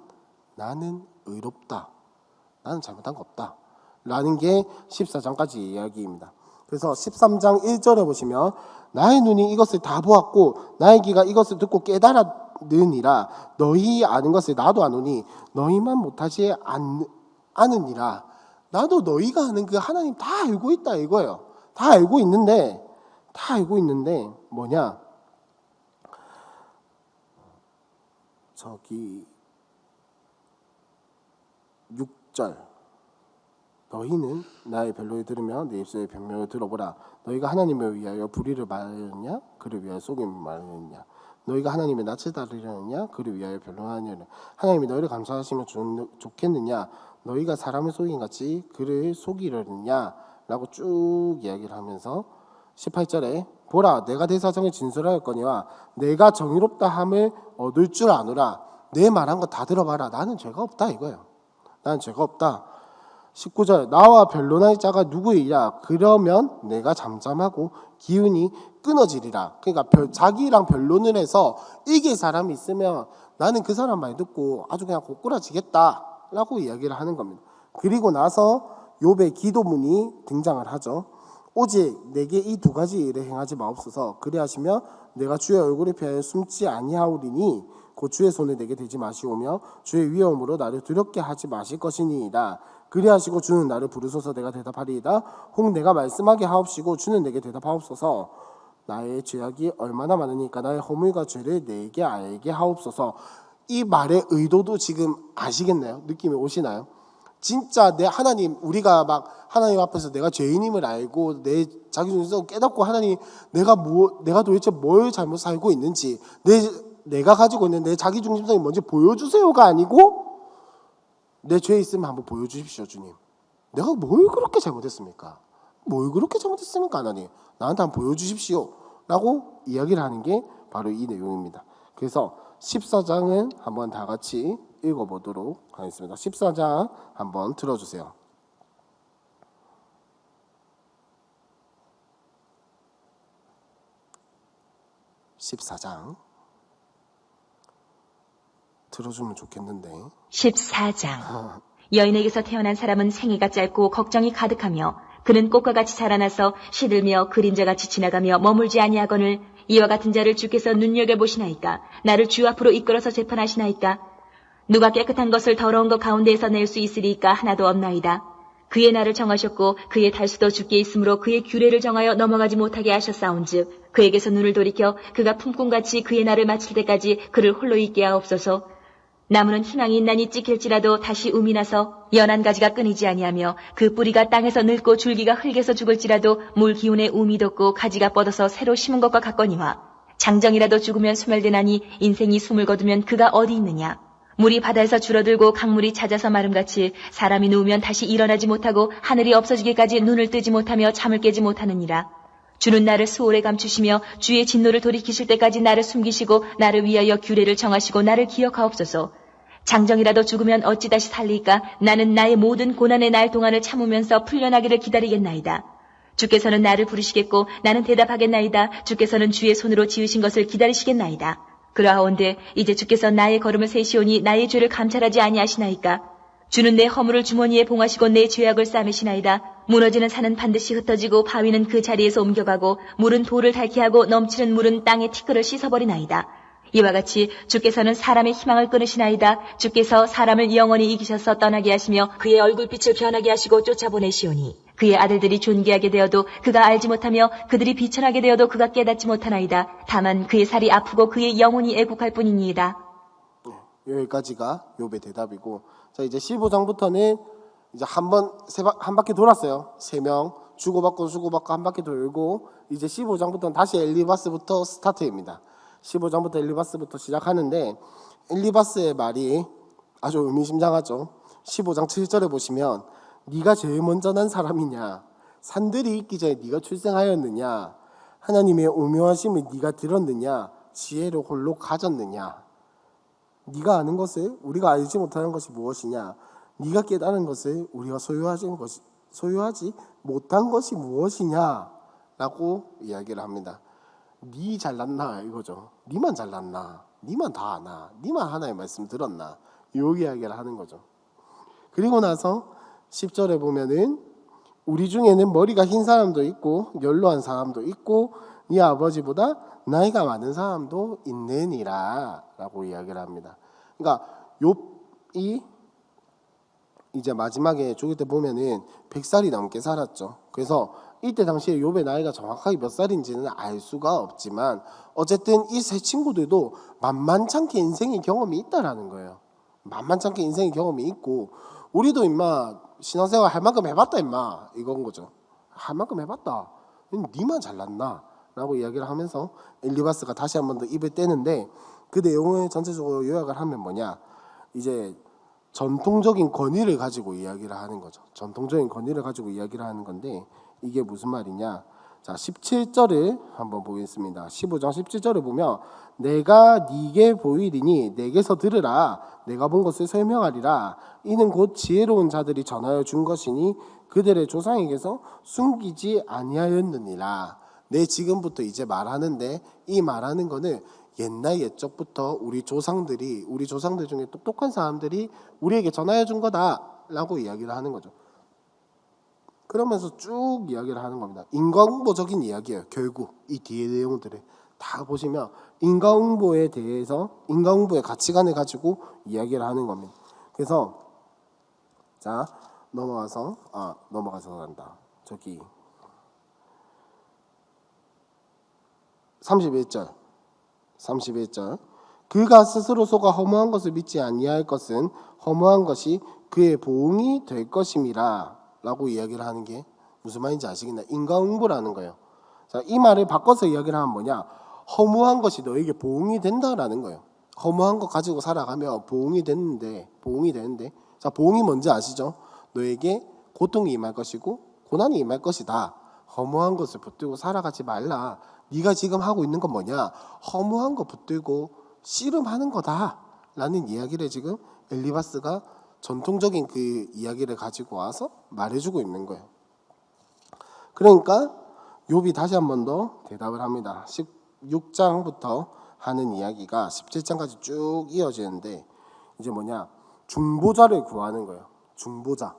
나는 의롭다. 나는 잘못한 거 없다. 라는 게 14장까지 이야기입니다. 그래서 13장 1절에 보시면 나의 눈이 이것을 다 보았고 나의 귀가 이것을 듣고 깨달았느니라. 너희 아는 것을 나도 아노니 너희만 못하지 않으니라. 나도 너희가 아는 그 하나님 다 알고 있다 이거예요. 다 알고 있는데 뭐냐? 저기 6절 너희는 나의 변론을 들으며 내 입술의 변명을 들어보라. 너희가 하나님을 위하여 불의를 말하느냐 그를 위하여 속임을 말하느냐. 너희가 하나님의 낯을 따르려느냐 그를 위하여 변론하느냐. 하나님이 너희를 감사하시면 좋겠느냐. 너희가 사람을 속인 같이 그를 속이려느냐 라고 쭉 이야기를 하면서 18절에 보라 내가 대사정에 진술하였거니와 내가 정의롭다 함을 얻을 줄 아노라. 내 말한 거 다 들어봐라. 나는 죄가 없다 이거예요. 나는 죄가 없다. 19절 나와 변론할 자가 누구이랴. 그러면 내가 잠잠하고 기운이 끊어지리라. 그러니까 자기랑 변론을 해서 이길 사람이 있으면 나는 그 사람 말 듣고 아주 그냥 고꾸라지겠다 라고 이야기를 하는 겁니다. 그리고 나서 욥의 기도문이 등장을 하죠. 오직 내게 이 두 가지 일을 행하지 마옵소서. 그리하시며 내가 주의 얼굴을 피하여 숨지 아니하오리니 곧 주의 손을 내게 대지 마시오며 주의 위엄으로 나를 두렵게 하지 마실 것이니이다. 그리하시고 주는 나를 부르소서 내가 대답하리이다. 혹 내가 말씀하게 하옵시고 주는 내게 대답하옵소서. 나의 죄악이 얼마나 많으니까 나의 허물과 죄를 내게 알게 하옵소서. 이 말의 의도도 지금 아시겠나요? 느낌이 오시나요? 진짜 내 하나님, 우리가 막 하나님 앞에서 내가 죄인임을 알고 내 자기 중에서 깨닫고 하나님 내가 도대체 뭘 잘못 살고 있는지 내가 가지고 있는 내 자기 중심성이 뭔지 보여주세요가 아니고 내 죄 있으면 한번 보여주십시오 주님. 내가 뭘 그렇게 잘못했습니까? 뭘 그렇게 잘못했습니까 하나님? 나한테 한번 보여주십시오 라고 이야기를 하는 게 바로 이 내용입니다. 그래서 14장은 한번 다 같이 읽어보도록 하겠습니다. 14장 한번 들어주세요. 14장 들어주면 좋겠는데. 14장. 여인에게서 태어난 사람은 생애가 짧고 걱정이 가득하며 그는 꽃과 같이 자라나서 시들며 그림자같이 지나가며 머물지 아니하거늘 이와 같은 자를 주께서 눈여겨보시나이까? 나를 주 앞으로 이끌어서 재판하시나이까? 누가 깨끗한 것을 더러운 것 가운데에서 낼 수 있으리까? 하나도 없나이다. 그의 날을 정하셨고 그의 달수도 주께 있으므로 그의 규례를 정하여 넘어가지 못하게 하셨사온즉 그에게서 눈을 돌이켜 그가 품꿈같이 그의 날을 마칠 때까지 그를 홀로 있게 하옵소서. 나무는 희망이 있나니 찍힐지라도 다시 um이 나서 연한 가지가 끊이지 아니하며 그 뿌리가 땅에서 늙고 줄기가 흙에서 죽을지라도 물 기운에 um이 돋고 가지가 뻗어서 새로 심은 것과 같거니와 장정이라도 죽으면 소멸되나니 인생이 숨을 거두면 그가 어디 있느냐. 물이 바다에서 줄어들고 강물이 찾아서 마름같이 사람이 누우면 다시 일어나지 못하고 하늘이 없어지기까지 눈을 뜨지 못하며 잠을 깨지 못하느니라. 주는 나를 수월에 감추시며 주의 진노를 돌이키실 때까지 나를 숨기시고 나를 위하여 규례를 정하시고 나를 기억하옵소서. 장정이라도 죽으면 어찌 다시 살리까? 나는 나의 모든 고난의 날 동안을 참으면서 풀려나기를 기다리겠나이다. 주께서는 나를 부르시겠고 나는 대답하겠나이다. 주께서는 주의 손으로 지으신 것을 기다리시겠나이다. 그러하온데 이제 주께서 나의 걸음을 세시오니 나의 죄를 감찰하지 아니하시나이까? 주는 내 허물을 주머니에 봉하시고 내 죄악을 싸매시나이다. 무너지는 산은 반드시 흩어지고 바위는 그 자리에서 옮겨가고 물은 돌을 닳게 하고 넘치는 물은 땅의 티끌을 씻어버리나이다. 이와 같이 주께서는 사람의 희망을 끊으시나이다. 주께서 사람을 영원히 이기셔서 떠나게 하시며 그의 얼굴빛을 변하게 하시고 쫓아보내시오니 그의 아들들이 존귀하게 되어도 그가 알지 못하며 그들이 비천하게 되어도 그가 깨닫지 못하나이다. 다만 그의 살이 아프고 그의 영혼이 애국할 뿐이니이다. 여기까지가 욥의 대답이고, 자 이제 15장부터는 이제 한 바퀴 돌았어요. 3명 주고받고 한 바퀴 돌고 이제 15장부터는 다시 엘리바스부터 스타트입니다. 15장부터 엘리바스부터 시작하는데 엘리바스의 말이 아주 의미심장하죠. 15장 7절에 보시면 네가 제일 먼저 난 사람이냐? 산들이 있기 전에 네가 출생하였느냐? 하나님의 오묘하심을 네가 들었느냐? 지혜를 홀로 가졌느냐? 네가 아는 것을 우리가 알지 못하는 것이 무엇이냐? 네가 깨달은 것을 우리가 소유하지 못한 것이 무엇이냐? 라고 이야기를 합니다. 네 잘났나 이거죠. 네만 잘났나? 네만 다 아나? 네만 하나의 말씀 들었나? 이 이야기를 하는 거죠. 그리고 나서 10절에 보면은 우리 중에는 머리가 흰 사람도 있고 연로한 사람도 있고 네 아버지보다 나이가 많은 사람도 있느니라 라고 이야기를 합니다. 그러니까 욥이 이제 마지막에 죽을 때 보면은 100살이 넘게 살았죠. 그래서 이때 당시에 욥의 나이가 정확하게 몇 살인지는 알 수가 없지만 어쨌든 이 세 친구들도 만만찮게 인생의 경험이 있다라는 거예요. 만만찮게 인생의 경험이 있고 우리도 임마 신앙생활 할 만큼 해봤다 임마 이건 거죠. 할 만큼 해봤다. 니만 잘났나? 라고 이야기를 하면서 엘리바스가 다시 한 번 더 입을 떼는데 그 내용을 전체적으로 요약을 하면 뭐냐, 이제 전통적인 권위를 가지고 이야기를 하는 거죠. 전통적인 권위를 가지고 이야기를 하는 건데 이게 무슨 말이냐. 자 17절을 한번 보겠습니다. 15장 17절을 보면 내가 네게 보이리니 내게서 들으라. 내가 본 것을 설명하리라. 이는 곧 지혜로운 자들이 전하여 준 것이니 그들의 조상에게서 숨기지 아니하였느니라. 내 지금부터 이제 말하는데 이 말하는 거는 옛날 옛적부터 우리 조상들 중에 똑똑한 사람들이 우리에게 전하여 준 거다라고 이야기를 하는 거죠. 그러면서 쭉 이야기를 하는 겁니다. 인과응보적인 이야기예요. 결국 이 뒤에 내용들을 다 보시면 인과응보에 대해서 인과응보의 가치관을 가지고 이야기를 하는 겁니다. 그래서 자 넘어가서 한다. 저기 31절 그가 스스로 속아 허무한 것을 믿지 아니할 것은 허무한 것이 그의 보응이 될 것임이라 라고 이야기를 하는 게 무슨 말인지 아시겠나요? 인과응보라는 거예요. 자, 이 말을 바꿔서 이야기를 하면 뭐냐? 허무한 것이 너에게 보응이 된다라는 거예요. 허무한 거 가지고 살아가면 보응이 되는데 자, 보응이 뭔지 아시죠? 너에게 고통이 임할 것이고 고난이 임할 것이다. 허무한 것을 붙들고 살아가지 말라. 네가 지금 하고 있는 건 뭐냐? 허무한 거 붙들고 씨름하는 거다 라는 이야기를 지금 엘리바스가 전통적인 그 이야기를 가지고 와서 말해주고 있는 거예요. 그러니까 욥이 다시 한 번 더 대답을 합니다. 16장부터 하는 이야기가 17장까지 쭉 이어지는데 이제 뭐냐? 중보자를 구하는 거예요. 중보자.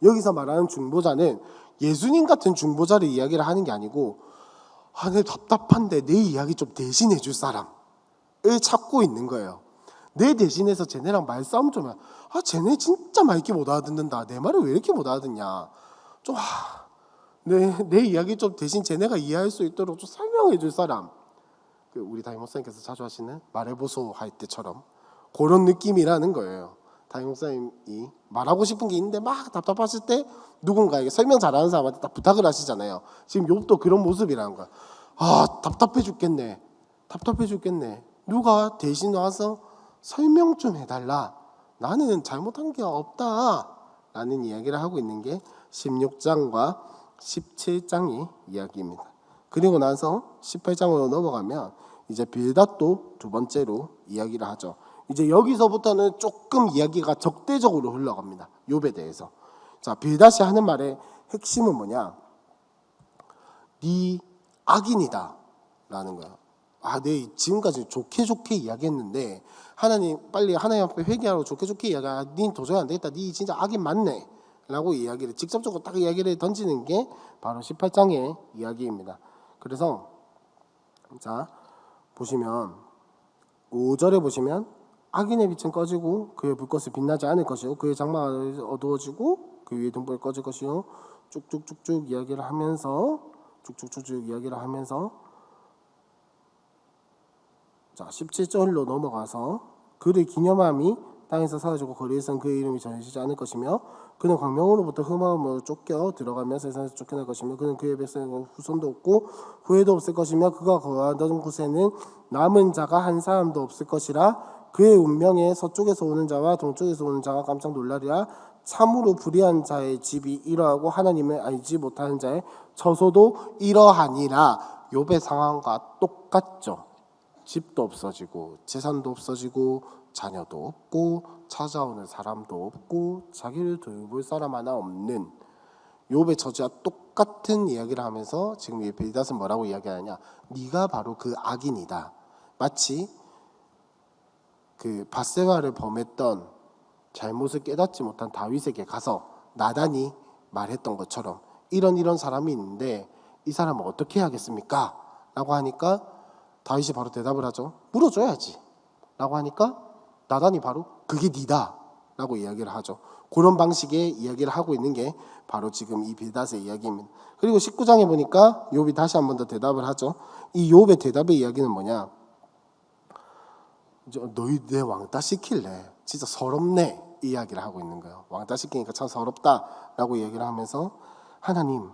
여기서 말하는 중보자는 예수님 같은 중보자를 이야기를 하는 게 아니고 내 답답한데 내 이야기 좀 대신해 줄 사람을 찾고 있는 거예요. 내 대신해서 쟤네랑 말싸움 좀 해. 쟤네 진짜 말귀 못 알아듣는다. 내 말을 왜 이렇게 못 알아듣냐. 좀 내 이야기 좀 대신 쟤네가 이해할 수 있도록 좀 설명해 줄 사람. 우리 담임 목사님께서 자주 하시는 말해보소 할 때처럼 그런 느낌이라는 거예요. 담임 목사님이 말하고 싶은 게 있는데 막 답답하실 때 누군가에게 설명 잘하는 사람한테 딱 부탁을 하시잖아요. 지금 욥도 그런 모습이라는 거야. 답답해 죽겠네. 누가 대신 와서 설명 좀 해달라. 나는 잘못한 게 없다. 라는 이야기를 하고 있는 게 16장과 17장의 이야기입니다. 그리고 나서 18장으로 넘어가면 이제 빌닷도 두 번째로 이야기를 하죠. 이제 여기서부터는 조금 이야기가 적대적으로 흘러갑니다. 욥에 대해서. 자, 빌닷이 하는 말의 핵심은 뭐냐? 네 악인이다 라는 거야. 내 지금까지 좋게 이야기했는데 하나님 빨리 하나님 앞에 회개하러 좋게 이야기하. 네 도저히 안 되겠다. 네 진짜 악인 맞네 라고 이야기를 직접적으로 딱 이야기를 던지는 게 바로 18장의 이야기입니다. 그래서 자 보시면 5절에 보시면 악인의 빛은 꺼지고 그의 불꽃이 빛나지 않을 것이요 그의 장막가 어두워지고 그 위에 등불이 꺼질 것이요 쭉쭉쭉쭉 이야기를 하면서 자 17절로 넘어가서 그를 기념함이 땅에서 사라지고 거리에선 그의 이름이 전해지지 않을 것이며 그는 광명으로부터 흠함으로 쫓겨 들어가며 세상에서 쫓겨날 것이며 그는 그의 백성의 후손도 없고 후회도 없을 것이며 그가 거하던 곳에는 남은 자가 한 사람도 없을 것이라 그의 운명에 서쪽에서 오는 자와 동쪽에서 오는 자가 깜짝 놀라리라 참으로 불의한 자의 집이 이러하고 하나님을 알지 못하는 자의 처소도 이러하니라. 욥의 상황과 똑같죠. 집도 없어지고 재산도 없어지고 자녀도 없고 찾아오는 사람도 없고 자기를 돌볼 사람 하나 없는 욥의 처지와 똑같은 이야기를 하면서 지금 이 빌닷은 뭐라고 이야기하느냐? 네가 바로 그 악인이다. 마치 그 밧세바를 범했던 잘못을 깨닫지 못한 다윗에게 가서 나단이 말했던 것처럼 이런 사람이 있는데 이 사람은 어떻게 해야겠습니까? 라고 하니까 다윗이 바로 대답을 하죠. 물어줘야지 라고 하니까 나단이 바로 그게 니다 라고 이야기를 하죠. 그런 방식의 이야기를 하고 있는 게 바로 지금 이 빌닷의 이야기입니다. 그리고 19장에 보니까 욥이 다시 한 번 더 대답을 하죠. 이 욥의 대답의 이야기는 뭐냐? 너희 내 왕따 시킬래? 진짜 서럽네 이 이야기를 하고 있는 거예요. 왕따 시키니까 참 서럽다라고 얘기를 하면서 하나님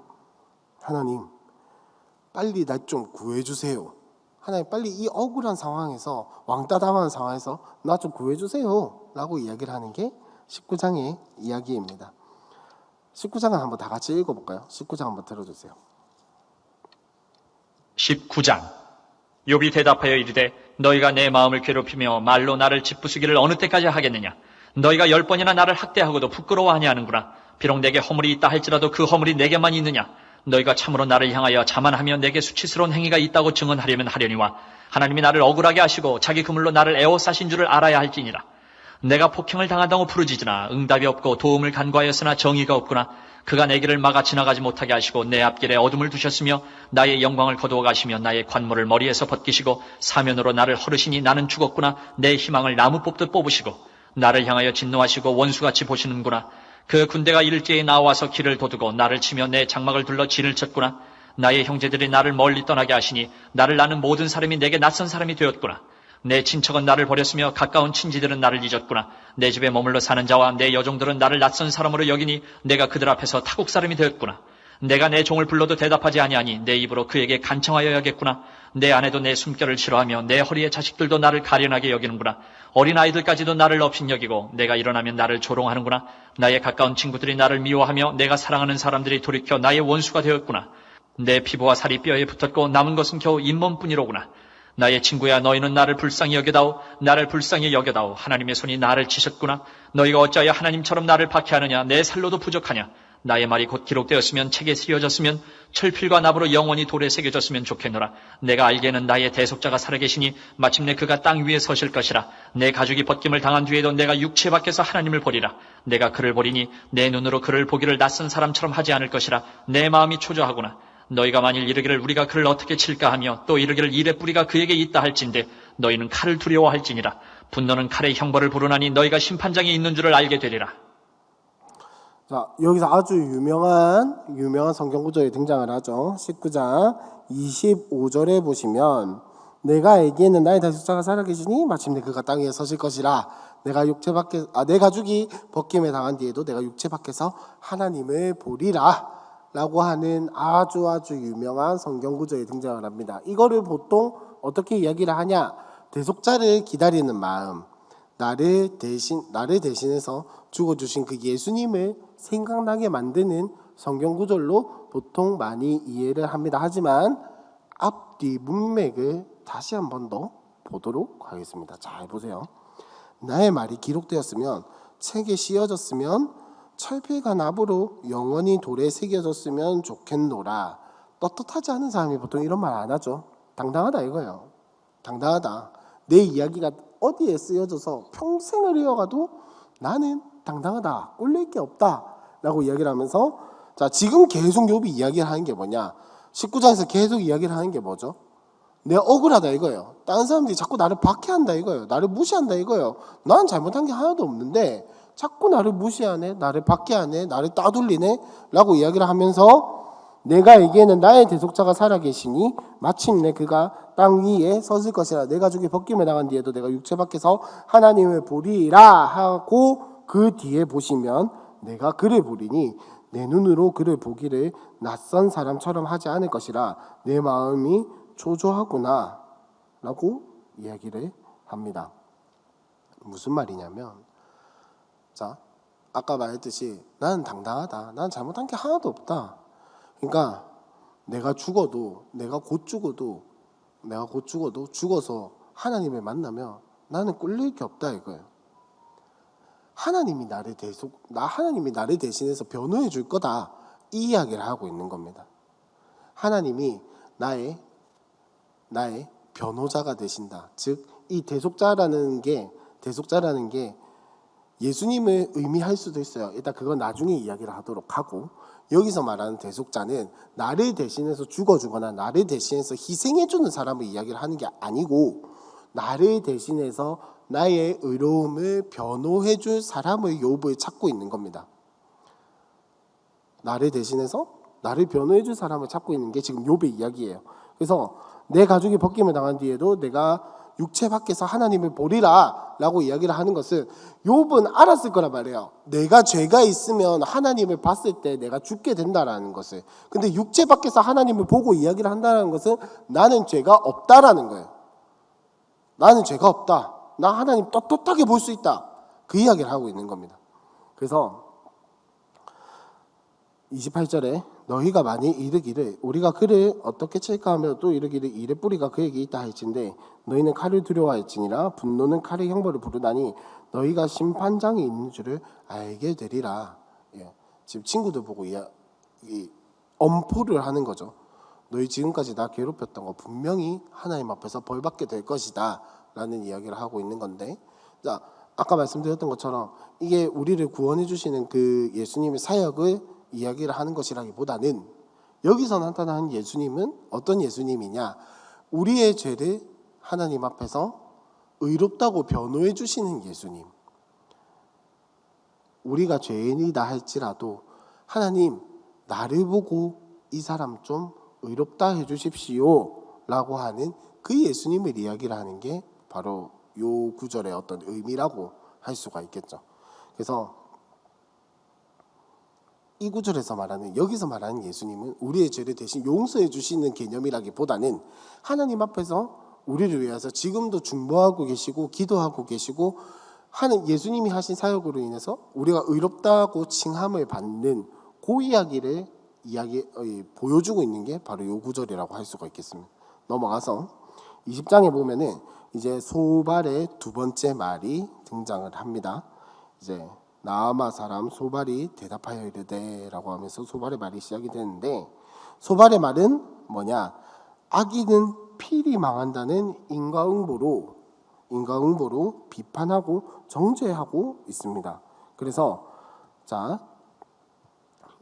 빨리 날 좀 구해주세요. 하나님 빨리 이 억울한 상황에서 왕따 당하는 상황에서 나 좀 구해주세요 라고 이야기를 하는 게 19장의 이야기입니다. 19장을 한번 다 같이 읽어볼까요? 19장 한번 들어주세요. 19장 욥이 대답하여 이르되 너희가 내 마음을 괴롭히며 말로 나를 짓부수기를 어느 때까지 하겠느냐? 너희가 10번이나 나를 학대하고도 부끄러워하니 하는구나. 비록 내게 허물이 있다 할지라도 그 허물이 내게만 있느냐? 너희가 참으로 나를 향하여 자만하며 내게 수치스러운 행위가 있다고 증언하려면 하려니와 하나님이 나를 억울하게 하시고 자기 그물로 나를 에워싸신 줄을 알아야 할지니라. 내가 폭행을 당한다고 부르짖으나 응답이 없고 도움을 간구하였으나 정의가 없구나. 그가 내 길을 막아 지나가지 못하게 하시고 내 앞길에 어둠을 두셨으며 나의 영광을 거두어 가시며 나의 관모를 머리에서 벗기시고 사면으로 나를 허르시니 나는 죽었구나. 내 희망을 나무 뽑듯 뽑으시고 나를 향하여 진노하시고 원수같이 보시는구나. 그 군대가 일제에 나와서 길을 도두고 나를 치며 내 장막을 둘러 진을 쳤구나. 나의 형제들이 나를 멀리 떠나게 하시니 나를 아는 모든 사람이 내게 낯선 사람이 되었구나. 내 친척은 나를 버렸으며 가까운 친지들은 나를 잊었구나. 내 집에 머물러 사는 자와 내 여종들은 나를 낯선 사람으로 여기니 내가 그들 앞에서 타국 사람이 되었구나. 내가 내 종을 불러도 대답하지 아니하니 내 입으로 그에게 간청하여야겠구나. 내 아내도 내 숨결을 싫어하며 내 허리의 자식들도 나를 가련하게 여기는구나. 어린아이들까지도 나를 업신여기고 내가 일어나면 나를 조롱하는구나. 나의 가까운 친구들이 나를 미워하며 내가 사랑하는 사람들이 돌이켜 나의 원수가 되었구나. 내 피부와 살이 뼈에 붙었고 남은 것은 겨우 잇몸뿐이로구나. 나의 친구야, 너희는 나를 불쌍히 여겨다오. 나를 불쌍히 여겨다오. 하나님의 손이 나를 치셨구나. 너희가 어찌하여 하나님처럼 나를 박해하느냐. 내 살로도 부족하냐. 나의 말이 곧 기록되었으면 책에 쓰여졌으면 철필과 나무로 영원히 돌에 새겨졌으면 좋겠노라. 내가 알기에는 나의 대속자가 살아계시니 마침내 그가 땅 위에 서실 것이라. 내 가죽이 벗김을 당한 뒤에도 내가 육체 밖에서 하나님을 보리라. 내가 그를 보리니 내 눈으로 그를 보기를 낯선 사람처럼 하지 않을 것이라. 내 마음이 초조하구나. 너희가 만일 이르기를 우리가 그를 어떻게 칠까 하며 또 이르기를 이레 뿌리가 그에게 있다 할진대 너희는 칼을 두려워할지니라. 분노는 칼의 형벌을 부르나니 너희가 심판장에 있는 줄을 알게 되리라. 자, 여기서 아주 유명한 성경 구절이 등장을 하죠. 19장 25절에 보시면 내가 알기에는 나의 대속자가 살아계시니 마침내 그가 땅 위에 서실 것이라. 내 가죽이 벗김에 당한 뒤에도 내가 육체 밖에서 하나님을 보리라. 라고 하는 아주 유명한 성경 구절이 등장을 합니다. 이거를 보통 어떻게 이야기를 하냐? 대속자를 기다리는 마음, 나를 대신해서 죽어주신 그 예수님을 생각나게 만드는 성경 구절로 보통 많이 이해를 합니다. 하지만 앞뒤 문맥을 다시 한 번 더 보도록 하겠습니다. 잘 보세요. 나의 말이 기록되었으면 책에 씌어졌으면 철필과 나무로 영원히 돌에 새겨졌으면 좋겠노라. 떳떳하지 않은 사람이 보통 이런 말 안 하죠. 당당하다 이거예요. 당당하다. 내 이야기가 어디에 쓰여져서 평생을 이어가도 나는 당당하다. 꿀릴 게 없다. 라고 이야기를 하면서 자, 지금 계속 욥이 이야기를 하는 게 뭐냐. 19장에서 계속 이야기를 하는 게 뭐죠? 내가 억울하다 이거예요. 다른 사람들이 자꾸 나를 박해한다 이거예요. 나를 무시한다 이거예요. 난 잘못한 게 하나도 없는데 자꾸 나를 무시하네, 나를 박해하네, 나를 따돌리네 라고 이야기를 하면서 내가 알기에는 나의 대속자가 살아계시니 마침내 그가 땅 위에 서실 것이라. 내 가죽이 벗김에 당한 뒤에도 내가 육체 밖에서 하나님을 보리라 하고 그 뒤에 보시면 내가 그를 보리니 내 눈으로 그를 보기를 낯선 사람처럼 하지 않을 것이라. 내 마음이 초조하구나 라고 이야기를 합니다. 무슨 말이냐면 자, 아까 말했듯이 나는 당당하다. 나는 잘못한 게 하나도 없다. 그러니까 내가 곧 죽어도 죽어서 하나님을 만나면 나는 꿀릴 게 없다 이거예요. 하나님이 나를 대신해서 변호해 줄 거다. 이 이야기를 하고 있는 겁니다. 하나님이 나의 변호자가 되신다. 즉, 이 대속자라는 게 예수님을 의미할 수도 있어요. 일단 그건 나중에 이야기를 하도록 하고, 여기서 말하는 대속자는 나를 대신해서 죽어주거나 나를 대신해서 희생해주는 사람을 이야기를 하는 게 아니고, 나를 대신해서 나의 의로움을 변호해줄 사람을 욥을 찾고 있는 겁니다. 나를 대신해서 나를 변호해줄 사람을 찾고 있는 게 지금 욥의 이야기예요. 그래서 내 가죽이 벗김을 당한 뒤에도 내가 육체 밖에서 하나님을 보리라 라고 이야기를 하는 것은 욥은 알았을 거란 말이에요. 내가 죄가 있으면 하나님을 봤을 때 내가 죽게 된다라는 것을. 근데 육체 밖에서 하나님을 보고 이야기를 한다는 것은 나는 죄가 없다라는 거예요. 나는 죄가 없다. 나 하나님 떳떳하게 볼 수 있다. 그 이야기를 하고 있는 겁니다. 그래서 28절에 너희가 만일 이르기를 우리가 그를 어떻게 칠까 하며 또 이르기를 이레 뿌리가 그에게 있다 할진대 너희는 칼을 두려워할지니라. 분노는 칼의 형벌을 부르다니 너희가 심판장에 있는 줄을 알게 되리라. 예. 지금 친구들 보고 이 엄포를 하는 거죠. 너희 지금까지 나 괴롭혔던 거 분명히 하나님 앞에서 벌받게 될 것이다 라는 이야기를 하고 있는 건데, 자, 아까 말씀드렸던 것처럼 이게 우리를 구원해 주시는 그 예수님의 사역을 이야기를 하는 것이라기보다는 여기서 나타나는 예수님은 어떤 예수님이냐? 우리의 죄를 하나님 앞에서 의롭다고 변호해 주시는 예수님. 우리가 죄인이다 할지라도 하나님 나를 보고 이 사람 좀 의롭다 해 주십시오 라고 하는 그 예수님을 이야기를 하는 게 바로 요 구절의 어떤 의미라고 할 수가 있겠죠. 그래서 이 구절에서 말하는, 여기서 말하는 예수님은 우리의 죄를 대신 용서해 주시는 개념이라기보다는 하나님 앞에서 우리를 위해서 지금도 중보하고 계시고 기도하고 계시고 하는 예수님이 하신 사역으로 인해서 우리가 의롭다고 칭함을 받는 그 이야기를 보여주고 있는 게 바로 요 구절이라고 할 수가 있겠습니다. 넘어가서 20장에 보면은 이제 소발의 두 번째 말이 등장을 합니다. 이제 나아마 사람 소발이 대답하여 이르되라고 하면서 소발의 말이 시작이 되는데, 소발의 말은 뭐냐? 악인은 필히 망한다는 인과응보로 비판하고 정죄하고 있습니다. 그래서 자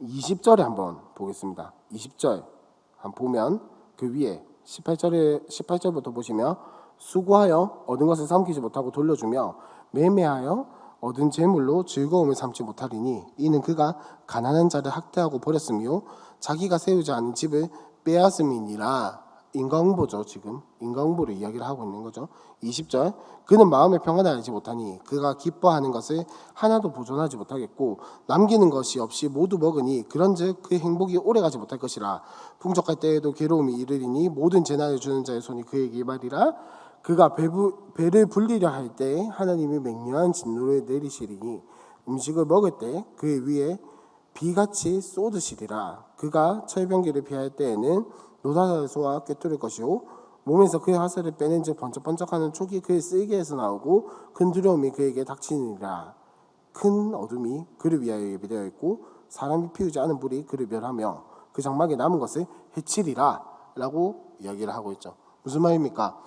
20절에 한번 보겠습니다. 20절 한번 보면 그 위에 18절부터 보시면 수고하여 얻은 것을 삼키지 못하고 돌려주며 매매하여 얻은 재물로 즐거움을 삼지 못하리니 이는 그가 가난한 자를 학대하고 버렸으며 자기가 세우지 않은 집을 빼앗음이니라. 인과응보죠. 지금 인과응보를 이야기를 하고 있는 거죠. 20절 그는 마음의 평안을 알지 못하니 그가 기뻐하는 것을 하나도 보존하지 못하겠고 남기는 것이 없이 모두 먹으니 그런즉 그 행복이 오래가지 못할 것이라. 풍족할 때에도 괴로움이 이르리니 모든 재난을 주는 자의 손이 그에게 말이라. 그가 배를 불리려 할 때 하나님이 맹렬한 진노를 내리시리니 음식을 먹을 때 그 위에 비같이 쏟으시리라. 그가 철병기를 피할 때에는 노다사소와 꿰뚫을 것이요 몸에서 그의 화살을 빼낸즉 번쩍번쩍하는 촉이 그의 쓸개에서 나오고 큰 두려움이 그에게 닥치니라. 큰 어둠이 그를 위하여 예비되어 있고 사람이 피우지 않은 불이 그를 멸하며 그 장막에 남은 것을 해치리라 라고 이야기를 하고 있죠. 무슨 말입니까?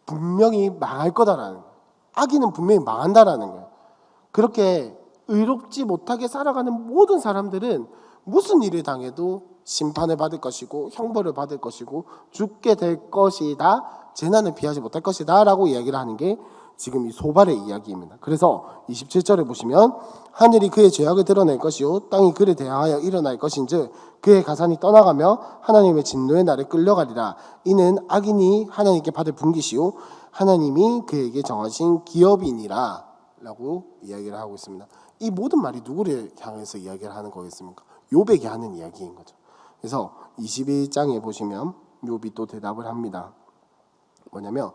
분명히 망할 거다라는 거예요. 악인은 분명히 망한다라는 거예요. 그렇게 의롭지 못하게 살아가는 모든 사람들은 무슨 일을 당해도 심판을 받을 것이고 형벌을 받을 것이고 죽게 될 것이다, 재난을 피하지 못할 것이다 라고 이야기를 하는 게 지금 이 소발의 이야기입니다. 그래서 27절에 보시면 하늘이 그의 죄악을 드러낼 것이요 땅이 그를 대하여 일어날 것인즉 그의 가산이 떠나가며 하나님의 진노의 날에 끌려가리라. 이는 악인이 하나님께 받을 분깃이요 하나님이 그에게 정하신 기업이니라 라고 이야기를 하고 있습니다. 이 모든 말이 누구를 향해서 이야기를 하는 거겠습니까? 욥에게 하는 이야기인 거죠. 그래서 21장에 보시면 욥이 또 대답을 합니다. 뭐냐면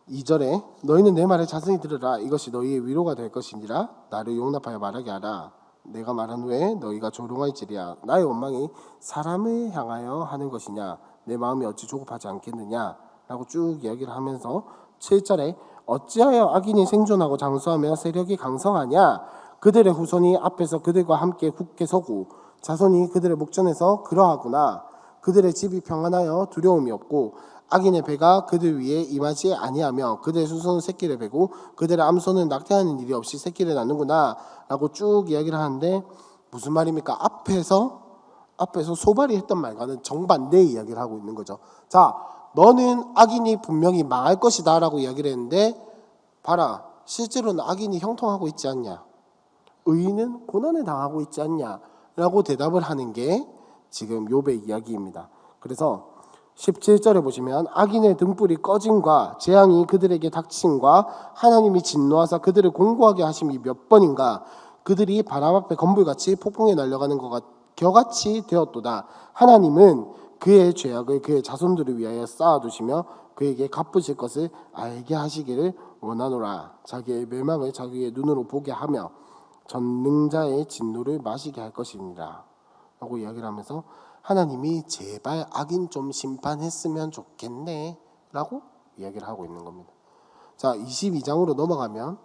2절에 너희는 내 말을 자세히 들으라. 이것이 너희의 위로가 될 것이니라. 나를 용납하여 말하게 하라. 내가 말한 후에 너희가 조롱할지리야. 나의 원망이 사람을 향하여 하는 것이냐? 내 마음이 어찌 조급하지 않겠느냐? 라고 쭉 이야기를 하면서 7절에 어찌하여 악인이 생존하고 장수하며 세력이 강성하냐? 그들의 후손이 앞에서 그들과 함께 굳게 서고 자손이 그들의 목전에서 그러하구나. 그들의 집이 평안하여 두려움이 없고 악인의 배가 그들 위에 임하지 아니하며 그들의 수손은 새끼를 베고 그들의 암소는 낙태하는 일이 없이 새끼를 낳는구나 라고 쭉 이야기를 하는데 무슨 말입니까? 앞에서 소발이 했던 말과는 정반대의 이야기를 하고 있는 거죠. 자, 너는 악인이 분명히 망할 것이다 라고 이야기를 했는데 봐라, 실제로는 악인이 형통하고 있지 않냐, 의인은 고난을 당하고 있지 않냐 라고 대답을 하는 게 지금 욥의 이야기입니다. 그래서 17절에 보시면 악인의 등불이 꺼짐과 재앙이 그들에게 닥침과 하나님이 진노하사 그들을 공고하게 하심이 몇 번인가. 그들이 바람 앞에 건불같이 폭풍에 날려가는 것 겨같이 되었도다. 하나님은 그의 죄악을 그의 자손들을 위하여 쌓아두시며 그에게 갚으실 것을 알게 하시기를 원하노라. 자기의 멸망을 자기의 눈으로 보게 하며 전능자의 진노를 마시게 할 것이니라 라고 이야기를 하면서 하나님이 제발 악인 좀 심판했으면 좋겠네 라고 이야기를 하고 있는 겁니다. 자, 22장으로 넘어가면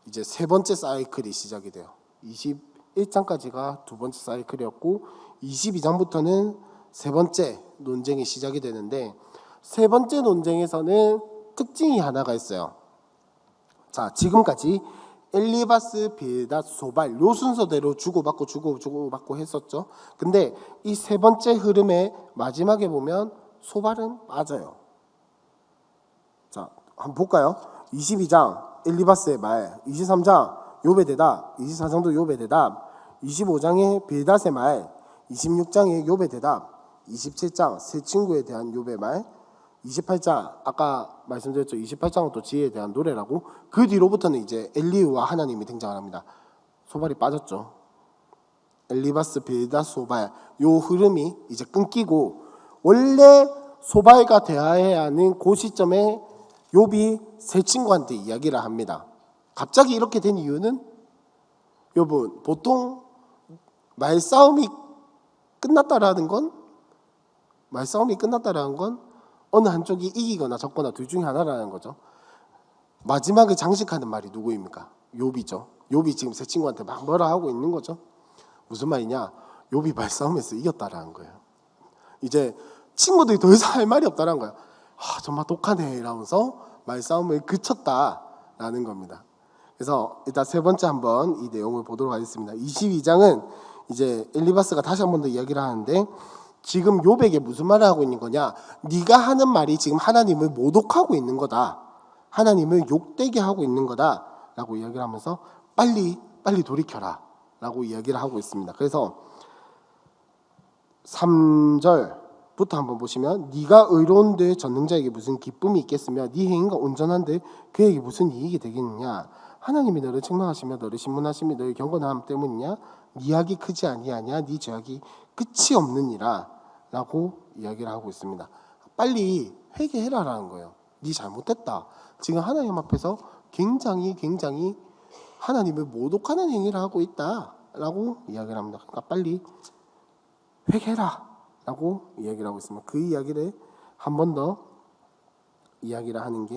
이제 세 번째 사이클이 시작이 돼요. 21장까지가 두 번째 사이클이었고 22장부터는 세 번째 논쟁이 시작이 되는데 세 번째 논쟁에서는 특징이 하나가 있어요. 자, 지금까지 엘리바스, 빌닷, 소발 요 순서대로 주고받고 했었죠. 근데 이 세 번째 흐름의 마지막에 보면 소발은 빠져요. 자, 한번 볼까요? 22장 엘리바스의 말, 23장 욥의 대답, 24장도 욥의 대답, 25장의 빌닷의 말, 26장의 욥의 대답, 27장 세 친구에 대한 욥의 말, 28장 아까 말씀드렸죠. 28장은 또 지혜에 대한 노래라고. 그 뒤로부터는 이제 엘리후와 하나님이 등장을 합니다. 소발이 빠졌죠. 엘리바스, 빌닷, 소발 요 흐름이 이제 끊기고 원래 소발과 대화해야 하는 그 시점에 욥이 세 친구한테 이야기를 합니다. 갑자기 이렇게 된 이유는 여러분 보통 말싸움이 끝났다라는 건 어느 한쪽이 이기거나 졌거나 둘 중에 하나라는 거죠. 마지막에 장식하는 말이 누구입니까? 욥이죠. 욥이 지금 세 친구한테 막 뭐라 하고 있는 거죠. 무슨 말이냐? 욥이 말싸움에서 이겼다라는 거예요. 이제 친구들이 더 이상 할 말이 없다라는 거예요. 정말 독하네 이러면서 말싸움을 그쳤다라는 겁니다. 그래서 일단 세 번째 한번 이 내용을 보도록 하겠습니다. 22장은 이제 엘리바스가 다시 한 번 더 이야기를 하는데 지금 욥에게 무슨 말을 하고 있는 거냐? 네가 하는 말이 지금 하나님을 모독하고 있는 거다. 하나님을 욕되게 하고 있는 거다라고 이야기를 하면서 빨리 돌이켜라라고 이야기를 하고 있습니다. 그래서 3절부터 한번 보시면 네가 의로운데 전능자에게 무슨 기쁨이 있겠으며 네 행위가 온전한데 그에게 무슨 이익이 되겠느냐? 하나님이 너를 책망하시며 너를 신문하시며 너의 경건함 때문이냐? 네 악이 크지 아니하냐? 네 죄악이 끝이 없느니라 라고 이야기를 하고 있습니다. 빨리 회개해라라는 거예요. 네 잘못됐다. 지금 하나님 앞에서 굉장히 하나님을 모독하는 행위를 하고 있다 라고 이야기를 합니다. 그러니까 빨리 회개해라 라고 이야기를 하고 있습니다. 그 이야기를 한 번 더 이야기를 하는 게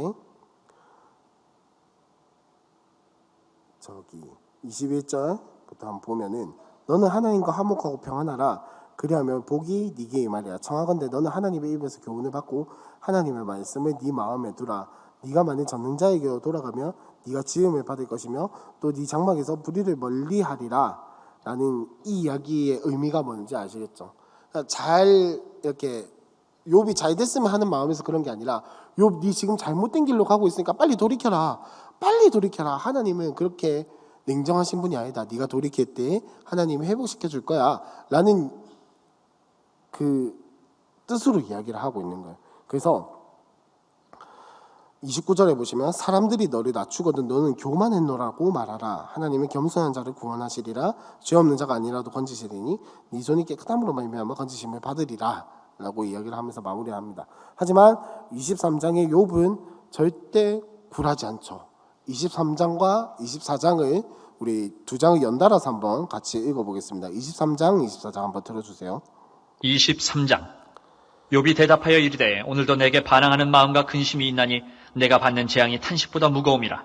21절부터 한번 보면은 너는 하나님과 화목하고 평안하라. 그리하면 복이 네게 임하리라. 청하건대 너는 하나님의 입에서 교훈을 받고 하나님의 말씀을 네 마음에 두라. 네가 만일 전능자에게로 돌아가며 네가 지음을 받을 것이며 또 네 장막에서 불의를 멀리하리라. 라는 이 이야기의 의미가 뭔지 아시겠죠? 그러니까 잘 이렇게 욥이 잘 됐으면 하는 마음에서 그런 게 아니라 욥 네 지금 잘못된 길로 가고 있으니까 빨리 돌이켜라. 하나님은 그렇게 냉정하신 분이 아니다. 네가 돌이킬 때 하나님이 회복시켜 줄 거야 라는 그 뜻으로 이야기를 하고 있는 거예요. 그래서 29절에 보시면 사람들이 너를 낮추거든 너는 교만했노라고 말하라. 하나님은 겸손한 자를 구원하시리라. 죄 없는 자가 아니라도 건지시리니 네 손이 깨끗함으로 말미암아 건지심을 받으리라 라고 이야기를 하면서 마무리합니다. 하지만 23장의 욥은 절대 굴하지 않죠. 23장과 24장을 우리 두 장을 연달아서 한번 같이 읽어보겠습니다. 23장, 24장 한번 들어주세요. 23장 욥이 대답하여 이르되 오늘도 내게 반항하는 마음과 근심이 있나니 내가 받는 재앙이 탄식보다 무거움이라.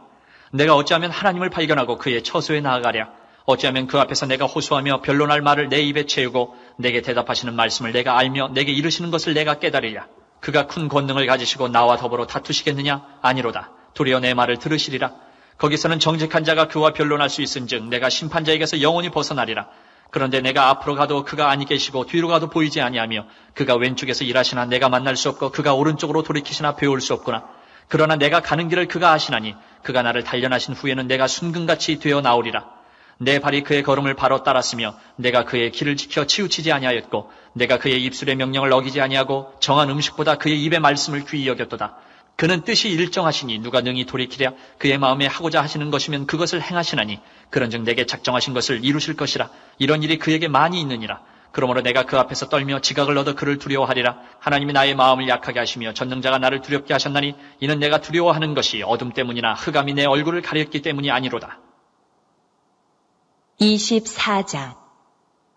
내가 어찌하면 하나님을 발견하고 그의 처소에 나아가랴. 어찌하면 그 앞에서 내가 호소하며 변론할 말을 내 입에 채우고 내게 대답하시는 말씀을 내가 알며 내게 이르시는 것을 내가 깨달으랴. 그가 큰 권능을 가지시고 나와 더불어 다투시겠느냐? 아니로다. 도리어 내 말을 들으시리라. 거기서는 정직한 자가 그와 변론할 수 있은즉 내가 심판자에게서 영원히 벗어나리라. 그런데 내가 앞으로 가도 그가 아니 계시고 뒤로 가도 보이지 아니하며 그가 왼쪽에서 일하시나 내가 만날 수 없고 그가 오른쪽으로 돌이키시나 배울 수 없구나. 그러나 내가 가는 길을 그가 아시나니 그가 나를 단련하신 후에는 내가 순금같이 되어 나오리라. 내 발이 그의 걸음을 바로 따랐으며 내가 그의 길을 지켜 치우치지 아니하였고 내가 그의 입술의 명령을 어기지 아니하고 정한 음식보다 그의 입의 말씀을 귀히 여겼도다. 그는 뜻이 일정하시니 누가 능히 돌이키랴. 그의 마음에 하고자 하시는 것이면 그것을 행하시나니 그런즉 내게 작정하신 것을 이루실 것이라. 이런 일이 그에게 많이 있느니라. 그러므로 내가 그 앞에서 떨며 지각을 얻어 그를 두려워하리라. 하나님이 나의 마음을 약하게 하시며 전능자가 나를 두렵게 하셨나니 이는 내가 두려워하는 것이 어둠 때문이나 흑암이 내 얼굴을 가렸기 때문이 아니로다. 24장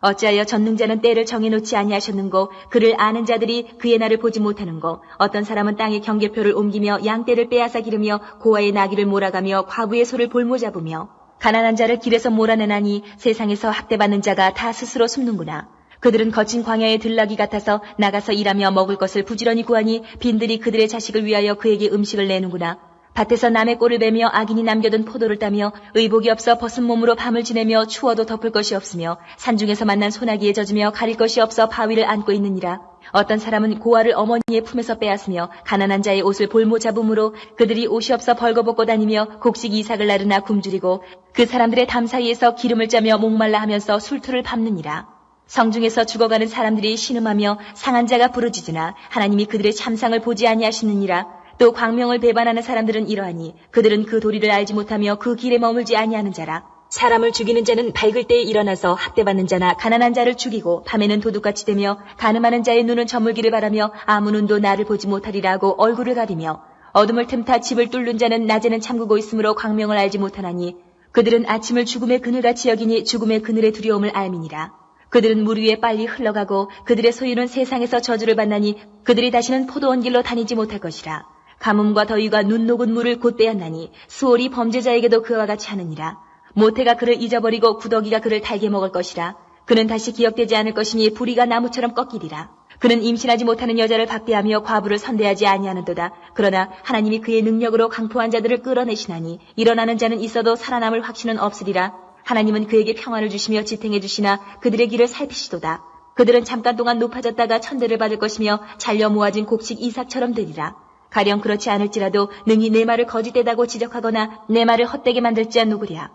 어찌하여 전능자는 때를 정해놓지 아니하셨는고 그를 아는 자들이 그의 날을 보지 못하는고 어떤 사람은 땅의 경계표를 옮기며 양떼를 빼앗아 기르며 고아의 나귀를 몰아가며 과부의 소를 볼모 잡으며 가난한 자를 길에서 몰아내나니 세상에서 학대받는 자가 다 스스로 숨는구나. 그들은 거친 광야의 들나귀 같아서 나가서 일하며 먹을 것을 부지런히 구하니 빈들이 그들의 자식을 위하여 그에게 음식을 내는구나. 밭에서 남의 꼴을 베며 악인이 남겨둔 포도를 따며 의복이 없어 벗은 몸으로 밤을 지내며 추워도 덮을 것이 없으며 산중에서 만난 소나기에 젖으며 가릴 것이 없어 바위를 안고 있느니라. 어떤 사람은 고아를 어머니의 품에서 빼앗으며 가난한 자의 옷을 볼모 잡음으로 그들이 옷이 없어 벌거벗고 다니며 곡식 이삭을 나르나 굶주리고 그 사람들의 담 사이에서 기름을 짜며 목말라 하면서 술투를 밟느니라. 성중에서 죽어가는 사람들이 신음하며 상한 자가 부르짖으나 하나님이 그들의 참상을 보지 아니하시느니라. 또 광명을 배반하는 사람들은 이러하니 그들은 그 도리를 알지 못하며 그 길에 머물지 아니하는 자라. 사람을 죽이는 자는 밝을 때에 일어나서 학대받는 자나 가난한 자를 죽이고 밤에는 도둑같이 되며 간음하는 자의 눈은 저물기를 바라며 아무 눈도 나를 보지 못하리라 하고 얼굴을 가리며 어둠을 틈타 집을 뚫는 자는 낮에는 잠그고 있으므로 광명을 알지 못하나니 그들은 아침을 죽음의 그늘같이 여기니 죽음의 그늘의 두려움을 알미니라. 그들은 물 위에 빨리 흘러가고 그들의 소유는 세상에서 저주를 받나니 그들이 다시는 포도원 길로 다니지 못할 것이라. 가뭄과 더위가 눈 녹은 물을 곧 빼앗나니 수월이 범죄자에게도 그와 같이 하느니라. 모태가 그를 잊어버리고 구더기가 그를 달게 먹을 것이라. 그는 다시 기억되지 않을 것이니 불의가 나무처럼 꺾이리라. 그는 임신하지 못하는 여자를 박대하며 과부를 선대하지 아니하는도다. 그러나 하나님이 그의 능력으로 강포한 자들을 끌어내시나니 일어나는 자는 있어도 살아남을 확신은 없으리라. 하나님은 그에게 평안을 주시며 지탱해 주시나 그들의 길을 살피시도다. 그들은 잠깐 동안 높아졌다가 천대를 받을 것이며 잘려 모아진 곡식 이삭처럼 되리라. 가령 그렇지 않을지라도 능히 내 말을 거짓되다고 지적하거나 내 말을 헛되게 만들 자 누구랴.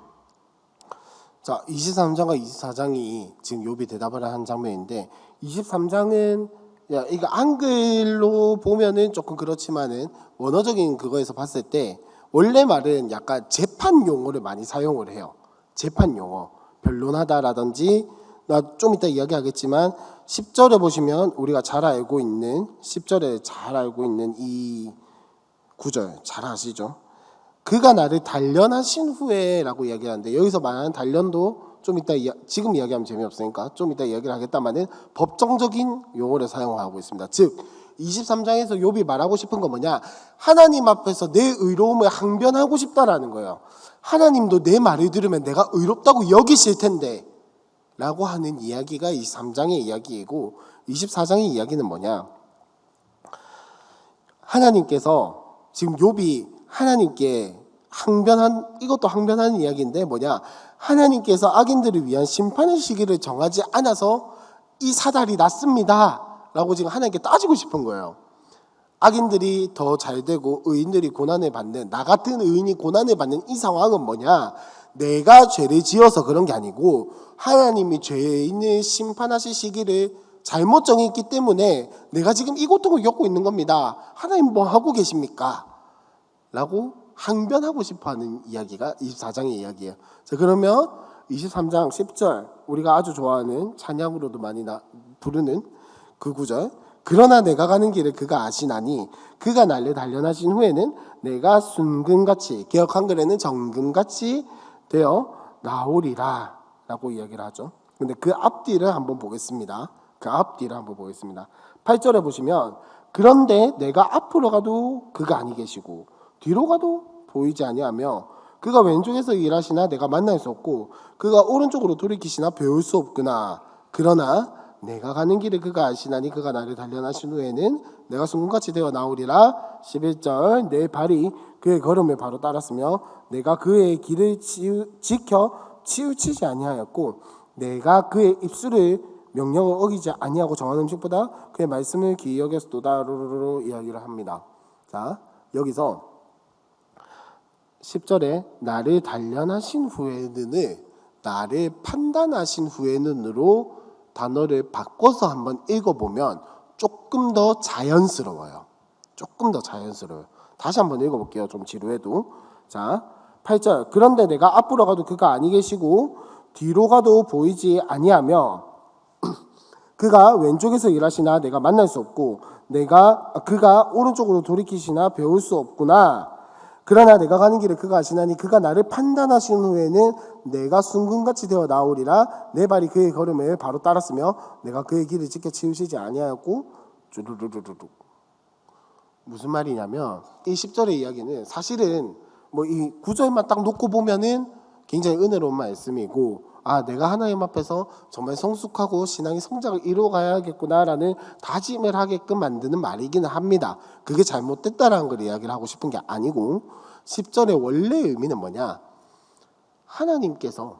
자, 23장과 24장이 지금 욥이 대답을 한 장면인데 23장은 이거 한글로 보면은 조금 그렇지만은 원어적인 그거에서 봤을 때 원래 말은 약간 재판 용어를 많이 사용을 해요. 재판 용어. 변론하다라든지 나 좀 이따 이야기하겠지만 10절에 보시면 우리가 잘 알고 있는 10절에 잘 알고 있는 이 구절 잘 아시죠? 그가 나를 단련하신 후에라고 이야기하는데 여기서 말하는 단련도 좀 이따 지금 이야기하면 재미없으니까 좀 이따 이야기를 하겠다마는 법정적인 용어를 사용하고 있습니다. 즉 23장에서 욥이 말하고 싶은 건 뭐냐? 하나님 앞에서 내 의로움을 항변하고 싶다라는 거예요. 하나님도 내 말을 들으면 내가 의롭다고 여기실 텐데 라고 하는 이야기가 23장의 이야기이고 24장의 이야기는 뭐냐? 하나님께서 지금 욥이 하나님께 이것도 항변하는 이야기인데 뭐냐? 하나님께서 악인들을 위한 심판의 시기를 정하지 않아서 이 사달이 났습니다 라고 지금 하나님께 따지고 싶은 거예요. 악인들이 더 잘되고 의인들이 고난을 받는, 나 같은 의인이 고난을 받는 이 상황은 뭐냐? 내가 죄를 지어서 그런 게 아니고 하나님이 죄인을 심판하실 시기를 잘못 정했기 때문에 내가 지금 이 고통을 겪고 있는 겁니다. 하나님 뭐 하고 계십니까? 라고 항변하고 싶어하는 이야기가 24장의 이야기예요. 자, 그러면 23장 10절 우리가 아주 좋아하는 찬양으로도 많이 부르는 그 구절, 그러나 내가 가는 길을 그가 아시나니 그가 나를 단련하신 후에는 내가 순금같이, 개역 한글에는 정금같이 되어 나오리라 라고 이야기를 하죠. 근데 그 앞뒤를 한번 보겠습니다. 8절에 보시면 그런데 내가 앞으로 가도 그가 아니 계시고 뒤로 가도 보이지 아니하며 그가 왼쪽에서 일하시나 내가 만날 수 없고 그가 오른쪽으로 돌이키시나 배울 수 없구나. 그러나 내가 가는 길을 그가 아시나니 그가 나를 단련하신 후에는 내가 순금같이 되어 나오리라. 11절 내 발이 그의 걸음을 바로 따랐으며 내가 그의 길을 지켜 치우치지 아니하였고 내가 그의 입술을 명령을 어기지 아니하고 정한 음식보다 그의 말씀을 기이 여겼도다. 로로로 이야기를 합니다. 자, 여기서 10절에 나를 단련하신 후에는을 나를 판단하신 후에는으로 단어를 바꿔서 한번 읽어보면 조금 더 자연스러워요. 다시 한번 읽어볼게요. 좀 지루해도. 자, 8절 그런데 내가 앞으로 가도 그가 아니 계시고 뒤로 가도 보이지 아니하며 그가 왼쪽에서 일하시나 내가 만날 수 없고 그가 오른쪽으로 돌이키시나 배울 수 없구나. 그러나 내가 가는 길을 그가 아시나니 그가 나를 판단하신 후에는 내가 순금같이 되어 나오리라. 내 발이 그의 걸음을 바로 따랐으며 내가 그의 길을 지켜 치우시지 아니하였고 쭈루루루루. 무슨 말이냐면 이 10절의 이야기는 사실은 뭐 이 구절만 딱 놓고 보면은 굉장히 은혜로운 말씀이고 내가 하나님 앞에서 정말 성숙하고 신앙의 성장을 이루어가야겠구나라는 다짐을 하게끔 만드는 말이기는 합니다. 그게 잘못됐다라는 걸 이야기를 하고 싶은 게 아니고 10절의 원래 의미는 뭐냐? 하나님께서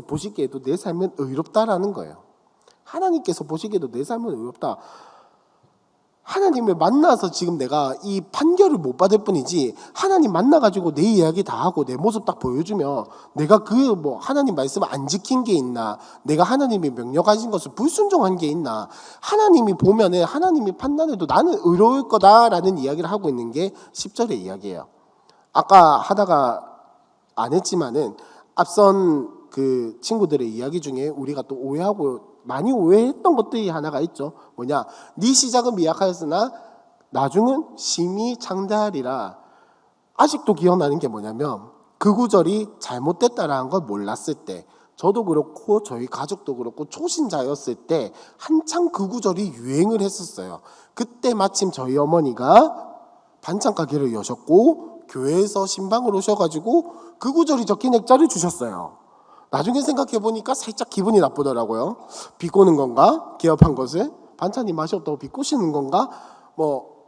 보시기에도 내 삶은 의롭다라는 거예요. 하나님께서 보시기에도 내 삶은 의롭다. 하나님을 만나서 지금 내가 이 판결을 못 받을 뿐이지, 하나님 만나가지고 내 이야기 다 하고 내 모습 딱 보여주면 내가 하나님 말씀을 안 지킨 게 있나, 내가 하나님이 명령하신 것을 불순종한 게 있나, 하나님이 보면은 하나님이 판단해도 나는 의로울 거다라는 이야기를 하고 있는 게 10절의 이야기예요. 아까 하다가 안 했지만은 앞선 그 친구들의 이야기 중에 우리가 또 많이 오해했던 것들이 하나가 있죠. 뭐냐? 네 시작은 미약하였으나 나중은 심히 창대하리라. 아직도 기억나는 게 뭐냐면 그 구절이 잘못됐다라는 걸 몰랐을 때, 저도 그렇고 저희 가족도 그렇고 초신자였을 때 한창 그 구절이 유행을 했었어요. 그때 마침 저희 어머니가 반찬 가게를 여셨고 교회에서 신방을 오셔가지고 그 구절이 적힌 액자를 주셨어요. 나중에 생각해보니까 살짝 기분이 나쁘더라고요. 비꼬는 건가? 개업한 것을? 반찬이 맛이 없다고 비꼬시는 건가?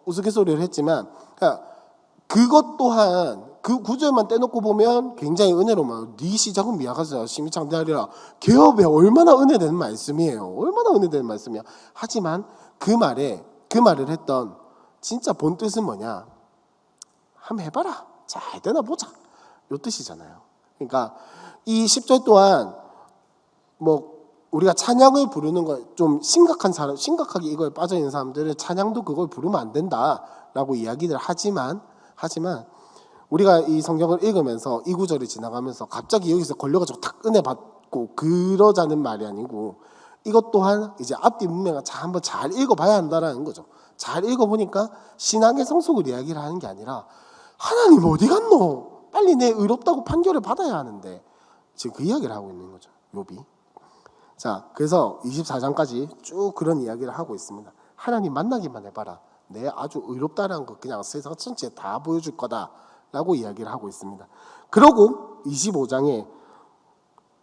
우스갯소리를 했지만, 그러니까 그것 또한 그 구절만 떼놓고 보면 굉장히 은혜로워요. 네 시작은 미약하자 심히 창대하리라. 개업에 얼마나 은혜되는 말씀이에요. 얼마나 은혜되는 말씀이야. 하지만 그 말을 했던 진짜 본 뜻은 뭐냐? 한번 해봐라. 잘 되나 보자. 요 뜻이잖아요. 그러니까 이 10절 동안 우리가 찬양을 부르는 거 좀 심각하게 이거에 빠져 있는 사람들은 찬양도 그걸 부르면 안 된다라고 이야기를 하지만 우리가 이 성경을 읽으면서 이 구절을 지나가면서 갑자기 여기서 걸려가지고 탁 은혜 받고 그러자는 말이 아니고, 이것 또한 이제 앞뒤 문맥을 한번 잘 읽어봐야 한다라는 거죠. 잘 읽어보니까 신앙의 성숙을 이야기를 하는 게 아니라, 하나님 어디 갔노? 빨리 내 의롭다고 판결을 받아야 하는데, 지금 그 이야기를 하고 있는 거죠, 욥이. 자, 그래서 24장까지 쭉 그런 이야기를 하고 있습니다. 하나님 만나기만 해봐라. 내 아주 의롭다라는 거 그냥 세상 전체에 다 보여줄 거다라고 이야기를 하고 있습니다. 그러고 25장에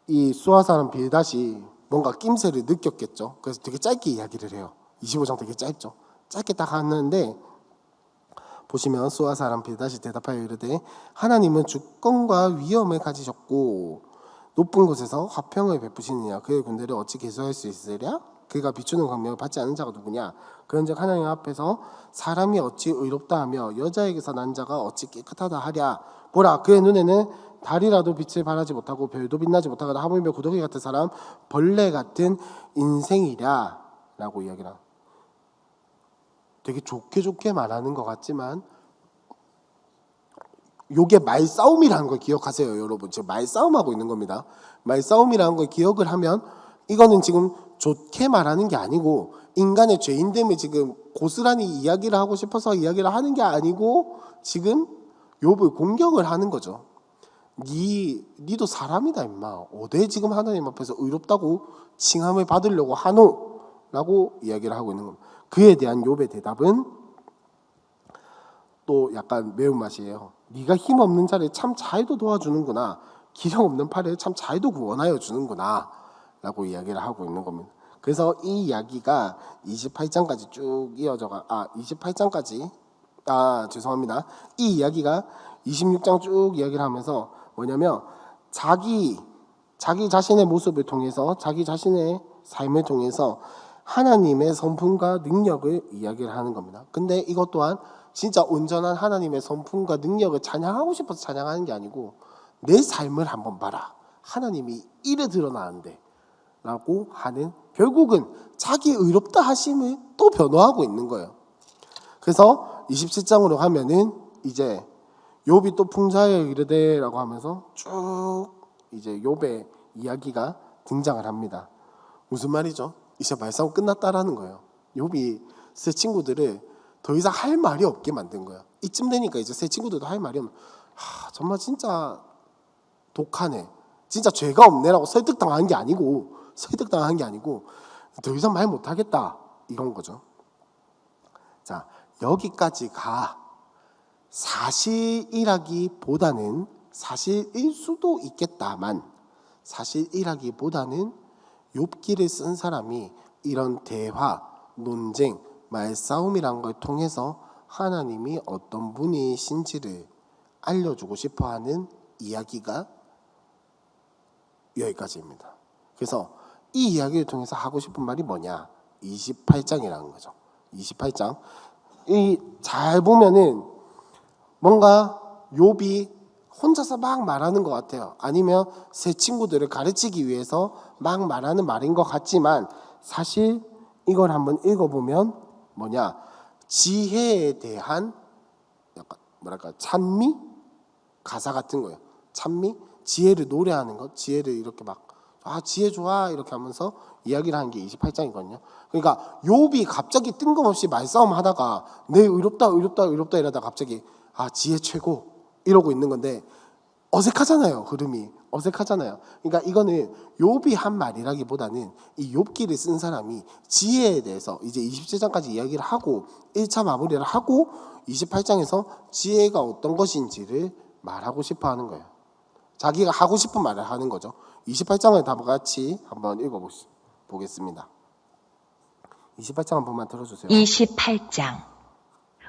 이 수아 사람 빌닷이 뭔가 낌새를 느꼈겠죠. 그래서 되게 짧게 이야기를 해요. 25장 되게 짧죠. 짧게 딱 하는데 보시면 수아 사람 빌닷이 대답하여 이르되 하나님은 주권과 위엄을 가지셨고 높은 곳에서 화평을 베푸시느냐? 그의 군대를 어찌 계수할 수 있으랴? 그가 비추는 광명을 받지 않은 자가 누구냐? 그런즉 하나님 앞에서 사람이 어찌 의롭다 하며 여자에게서 난 자가 어찌 깨끗하다 하랴? 보라, 그의 눈에는 달이라도 빛을 발하지 못하고 별도 빛나지 못하거나 하물며 구더기 같은 사람, 벌레 같은 인생이랴 라고 이야기를 합니다. 되게 좋게 말하는 것 같지만 요게 말싸움이라는 걸 기억하세요, 여러분. 지금 말싸움하고 있는 겁니다. 말싸움이라는 걸 기억을 하면 이거는 지금 좋게 말하는 게 아니고 인간의 죄인됨을 지금 고스란히 이야기를 하고 싶어서 이야기를 하는 게 아니고 지금 욥을 공격을 하는 거죠. 니도 사람이다 임마. 어디 지금 하나님 앞에서 의롭다고 칭함을 받으려고 하노? 라고 이야기를 하고 있는 겁니다. 그에 대한 욥의 대답은 또 약간 매운맛이에요. 네가 힘없는 자를 참 잘도 도와주는구나. 기력 없는 팔을 참 잘도 구원하여 주는구나 라고 이야기를 하고 있는 겁니다. 그래서 이 이야기가 28장까지 쭉 이어져가 28장까지 죄송합니다. 이 이야기가 26장 쭉 이야기를 하면서 뭐냐면 자기 자신의 모습을 통해서 자기 자신의 삶을 통해서 하나님의 성품과 능력을 이야기를 하는 겁니다. 근데 이것 또한 진짜 온전한 하나님의 성품과 능력을 찬양하고 싶어서 찬양하는 게 아니고 내 삶을 한번 봐라. 하나님이 이래 드러나는데 라고 하는, 결국은 자기 의롭다 하심을 또 변호하고 있는 거예요. 그래서 27장으로 가면은 이제 욥이 또 풍자에 이르되라고 하면서 쭉 이제 욥의 이야기가 등장을 합니다. 무슨 말이죠? 이제 말싸움 끝났다라는 거예요. 욥이 새 친구들을 더 이상 할 말이 없게 만든 거야. 이쯤 되니까 이제 새 친구들도 할 말이 없는, 정말 진짜 독하네, 진짜 죄가 없네라고 설득당한 게 아니고 더 이상 말 못하겠다 이런 거죠. 자, 여기까지가 사실이라기보다는, 사실일 수도 있겠다만 사실이라기보다는 욥기를 쓴 사람이 이런 대화, 논쟁, 말싸움이란 걸 통해서 하나님이 어떤 분이신지를 알려주고 싶어하는 이야기가 여기까지입니다. 그래서 이 이야기를 통해서 하고 싶은 말이 뭐냐? 28장이라는 거죠. 28장. 이 잘 보면은 뭔가 욥이 혼자서 막 말하는 것 같아요. 아니면 새 친구들을 가르치기 위해서 막 말하는 말인 것 같지만 사실 이걸 한번 읽어보면 뭐냐? 지혜에 대한 약간 뭐랄까 찬미? 가사 같은 거예요. 찬미? 지혜를 노래하는 것, 지혜를 이렇게 막 지혜 좋아 이렇게 하면서 이야기를 하는 게 28장이거든요. 그러니까 욥이 갑자기 뜬금없이 말싸움 하다가 내 의롭다 이러다가 갑자기 지혜 최고 이러고 있는 건데 어색하잖아요. 흐름이 어색하잖아요. 그러니까 이거는 욥이 한 말이라기보다는 이 욥기를 쓴 사람이 지혜에 대해서 이제 27장까지 이야기를 하고 1차 마무리를 하고 28장에서 지혜가 어떤 것인지를 말하고 싶어 하는 거예요. 자기가 하고 싶은 말을 하는 거죠. 28장을 다 같이 한번 읽어보겠습니다. 28장 한 번만 들어주세요. 28장.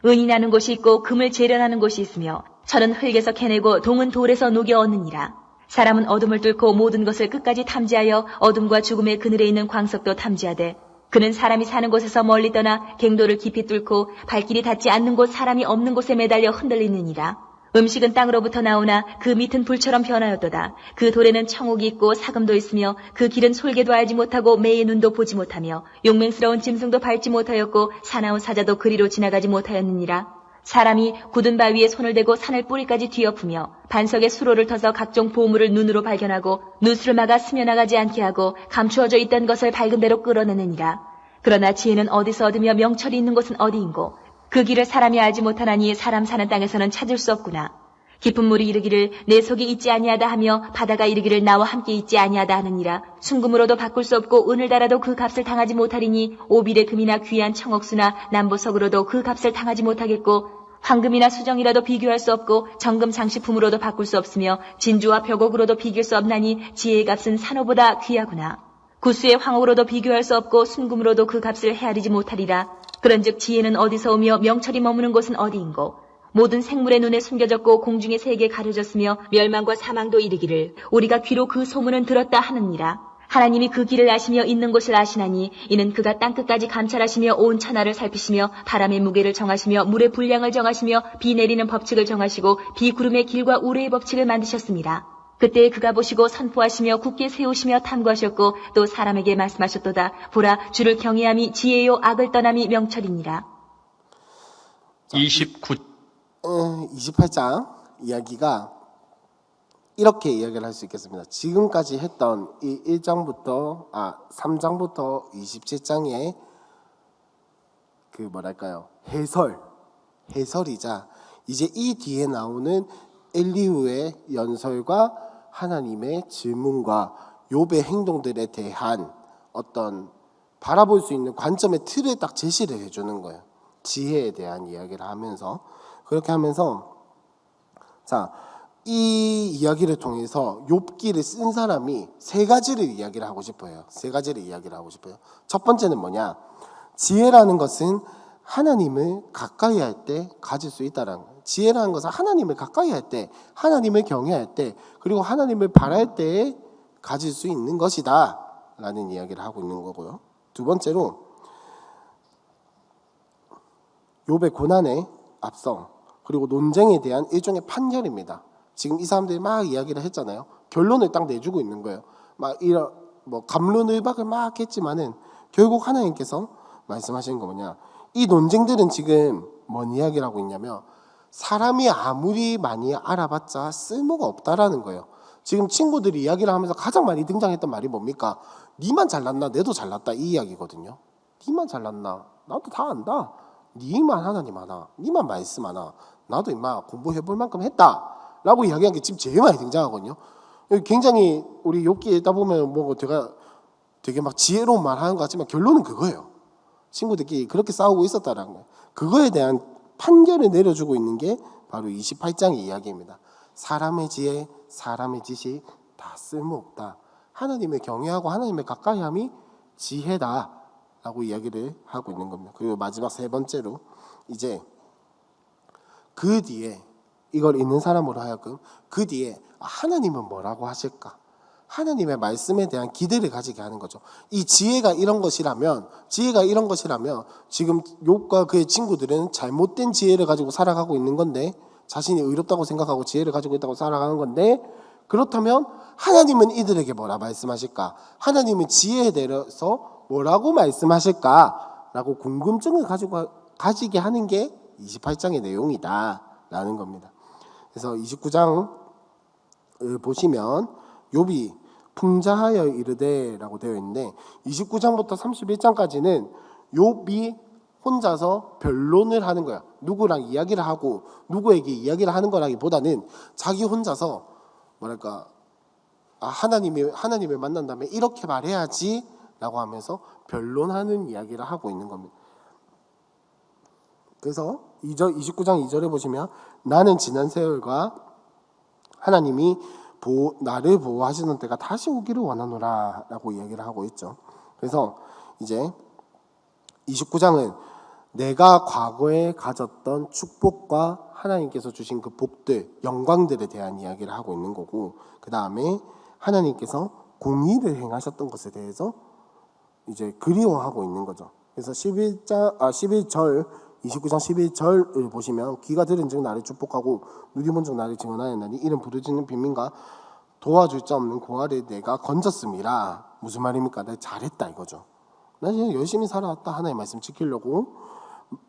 은이 나는 곳이 있고 금을 재련하는 곳이 있으며 철은 흙에서 캐내고 동은 돌에서 녹여 얻느니라. 사람은 어둠을 뚫고 모든 것을 끝까지 탐지하여 어둠과 죽음의 그늘에 있는 광석도 탐지하되 그는 사람이 사는 곳에서 멀리 떠나 갱도를 깊이 뚫고 발길이 닿지 않는 곳 사람이 없는 곳에 매달려 흔들리느니라. 음식은 땅으로부터 나오나 그 밑은 불처럼 변하였도다. 그 돌에는 청옥이 있고 사금도 있으며 그 길은 솔개도 알지 못하고 매의 눈도 보지 못하며 용맹스러운 짐승도 밟지 못하였고 사나운 사자도 그리로 지나가지 못하였느니라. 사람이 굳은 바위에 손을 대고 산을 뿌리까지 뒤엎으며 반석에 수로를 터서 각종 보물을 눈으로 발견하고 누수를 막아 스며나가지 않게 하고 감추어져 있던 것을 밝은 대로 끌어내느니라. 그러나 지혜는 어디서 얻으며 명철이 있는 곳은 어디인고 그 길을 사람이 알지 못하나니 사람 사는 땅에서는 찾을 수 없구나. 깊은 물이 이르기를 내 속에 있지 아니하다 하며 바다가 이르기를 나와 함께 있지 아니하다 하느니라. 순금으로도 바꿀 수 없고 은을 달아도 그 값을 당하지 못하리니 오빌의 금이나 귀한 청옥수나 남보석으로도 그 값을 당하지 못하겠고 황금이나 수정이라도 비교할 수 없고 정금 장식품으로도 바꿀 수 없으며 진주와 벽옥으로도 비길 수 없나니 지혜의 값은 산호보다 귀하구나. 구수의 황옥으로도 비교할 수 없고 순금으로도 그 값을 헤아리지 못하리라. 그런즉 지혜는 어디서 오며 명철이 머무는 곳은 어디인고 모든 생물의 눈에 숨겨졌고 공중의 세계에 가려졌으며 멸망과 사망도 이르기를 우리가 귀로 그 소문은 들었다 하느니라. 하나님이 그 길을 아시며 있는 곳을 아시나니 이는 그가 땅끝까지 감찰하시며 온 천하를 살피시며 바람의 무게를 정하시며 물의 분량을 정하시며 비 내리는 법칙을 정하시고 비구름의 길과 우레의 법칙을 만드셨습니다. 그때 그가 보시고 선포하시며 굳게 세우시며 탐구하셨고 또 사람에게 말씀하셨도다. 보라 주를 경외함이 지혜요 악을 떠남이 명철이니라. 28장 이야기가 이렇게 이야기를 할 수 있겠습니다. 지금까지 했던 이 3장부터 27장의 그 뭐랄까요 해설이자 이제 이 뒤에 나오는 엘리후의 연설과 하나님의 질문과 욥의 행동들에 대한 어떤 바라볼 수 있는 관점의 틀을 딱 제시를 해주는 거예요. 지혜에 대한 이야기를 하면서 그렇게 하면서 이 이야기를 통해서 욥기를 쓴 사람이 세 가지를 이야기를 하고 싶어요. 첫 번째는 뭐냐? 지혜라는 것은 하나님을 가까이 할 때 가질 수 있다라는 거예요. 지혜라는 것은 하나님을 가까이 할 때, 하나님을 경외할 때, 그리고 하나님을 바랄 때에 가질 수 있는 것이다 라는 이야기를 하고 있는 거고요. 두 번째로 욥의 고난의 압성 그리고 논쟁에 대한 일종의 판결입니다. 지금 이 사람들이 막 이야기를 했잖아요. 결론을 딱 내주고 있는 거예요. 막 이런 갑론을박을 막 했지만은 결국 하나님께서 말씀하시는 거 뭐냐? 이 논쟁들은 지금 뭔 이야기를 하고 있냐면 사람이 아무리 많이 알아봤자 쓸모가 없다라는 거예요. 지금 친구들이 이야기를 하면서 가장 많이 등장했던 말이 뭡니까? 니만 잘났나? 내도 잘났다 이 이야기거든요. 니만 잘났나? 나도 다 안다. 니만 하나님 하나, 니만 말씀 하나, 나도 임마 공부해볼 만큼 했다 라고 이야기한 게 지금 제일 많이 등장하거든요. 굉장히 우리 욥기 읽다 보면 되게 막 지혜로운 말 하는 것 같지만 결론은 그거예요. 친구들끼리 그렇게 싸우고 있었다라는 거예요. 그거에 대한 판결을 내려주고 있는 게 바로 28장의 이야기입니다. 사람의 지혜, 사람의 지식 다 쓸모없다. 하나님을 경외하고 하나님을 가까이함이 지혜다 라고 이야기를 하고 있는 겁니다. 그리고 마지막 세 번째로 이제 그 뒤에 이걸 읽는 사람으로 하여금 그 뒤에 하나님은 뭐라고 하실까? 하나님의 말씀에 대한 기대를 가지게 하는 거죠. 이 지혜가 이런 것이라면 지금 욥과 그의 친구들은 잘못된 지혜를 가지고 살아가고 있는 건데, 자신이 의롭다고 생각하고 지혜를 가지고 있다고 살아가는 건데, 그렇다면 하나님은 이들에게 뭐라 말씀하실까? 하나님은 지혜에 대해서 뭐라고 말씀하실까? 라고 궁금증을 가지게 하는 게 28장의 내용이다 라는 겁니다. 그래서 29장을 보시면 욥이 풍자하여 이르되 라고 되어 있는데, 29장부터 31장까지는 욥이 혼자서 변론을 하는 거야. 누구랑 이야기를 하고 누구에게 이야기를 하는 거라기보다는 자기 혼자서 뭐랄까, 하나님을 만난다면 이렇게 말해야지 라고 하면서 변론하는 이야기를 하고 있는 겁니다. 그래서 29장 2절에 보시면 나는 지난 세월과 하나님이 나를 보호하시는 때가 다시 오기를 원하노라 라고 이야기를 하고 있죠. 그래서 이제 29장은 내가 과거에 가졌던 축복과 하나님께서 주신 그 복들, 영광들에 대한 이야기를 하고 있는 거고, 그 다음에 하나님께서 공의를 행하셨던 것에 대해서 이제 그리워하고 있는 거죠. 그래서 29장 11절을 보시면 귀가 들은 즉 나를 축복하고 눈이 본 즉 나를 증언하였나니 이는 부르짖는 빈민과 도와줄 자 없는 고아를 내가 건졌음이라. 무슨 말입니까? 내가 잘했다 이거죠. 나 지금 열심히 살아왔다. 하나님의 말씀 지키려고.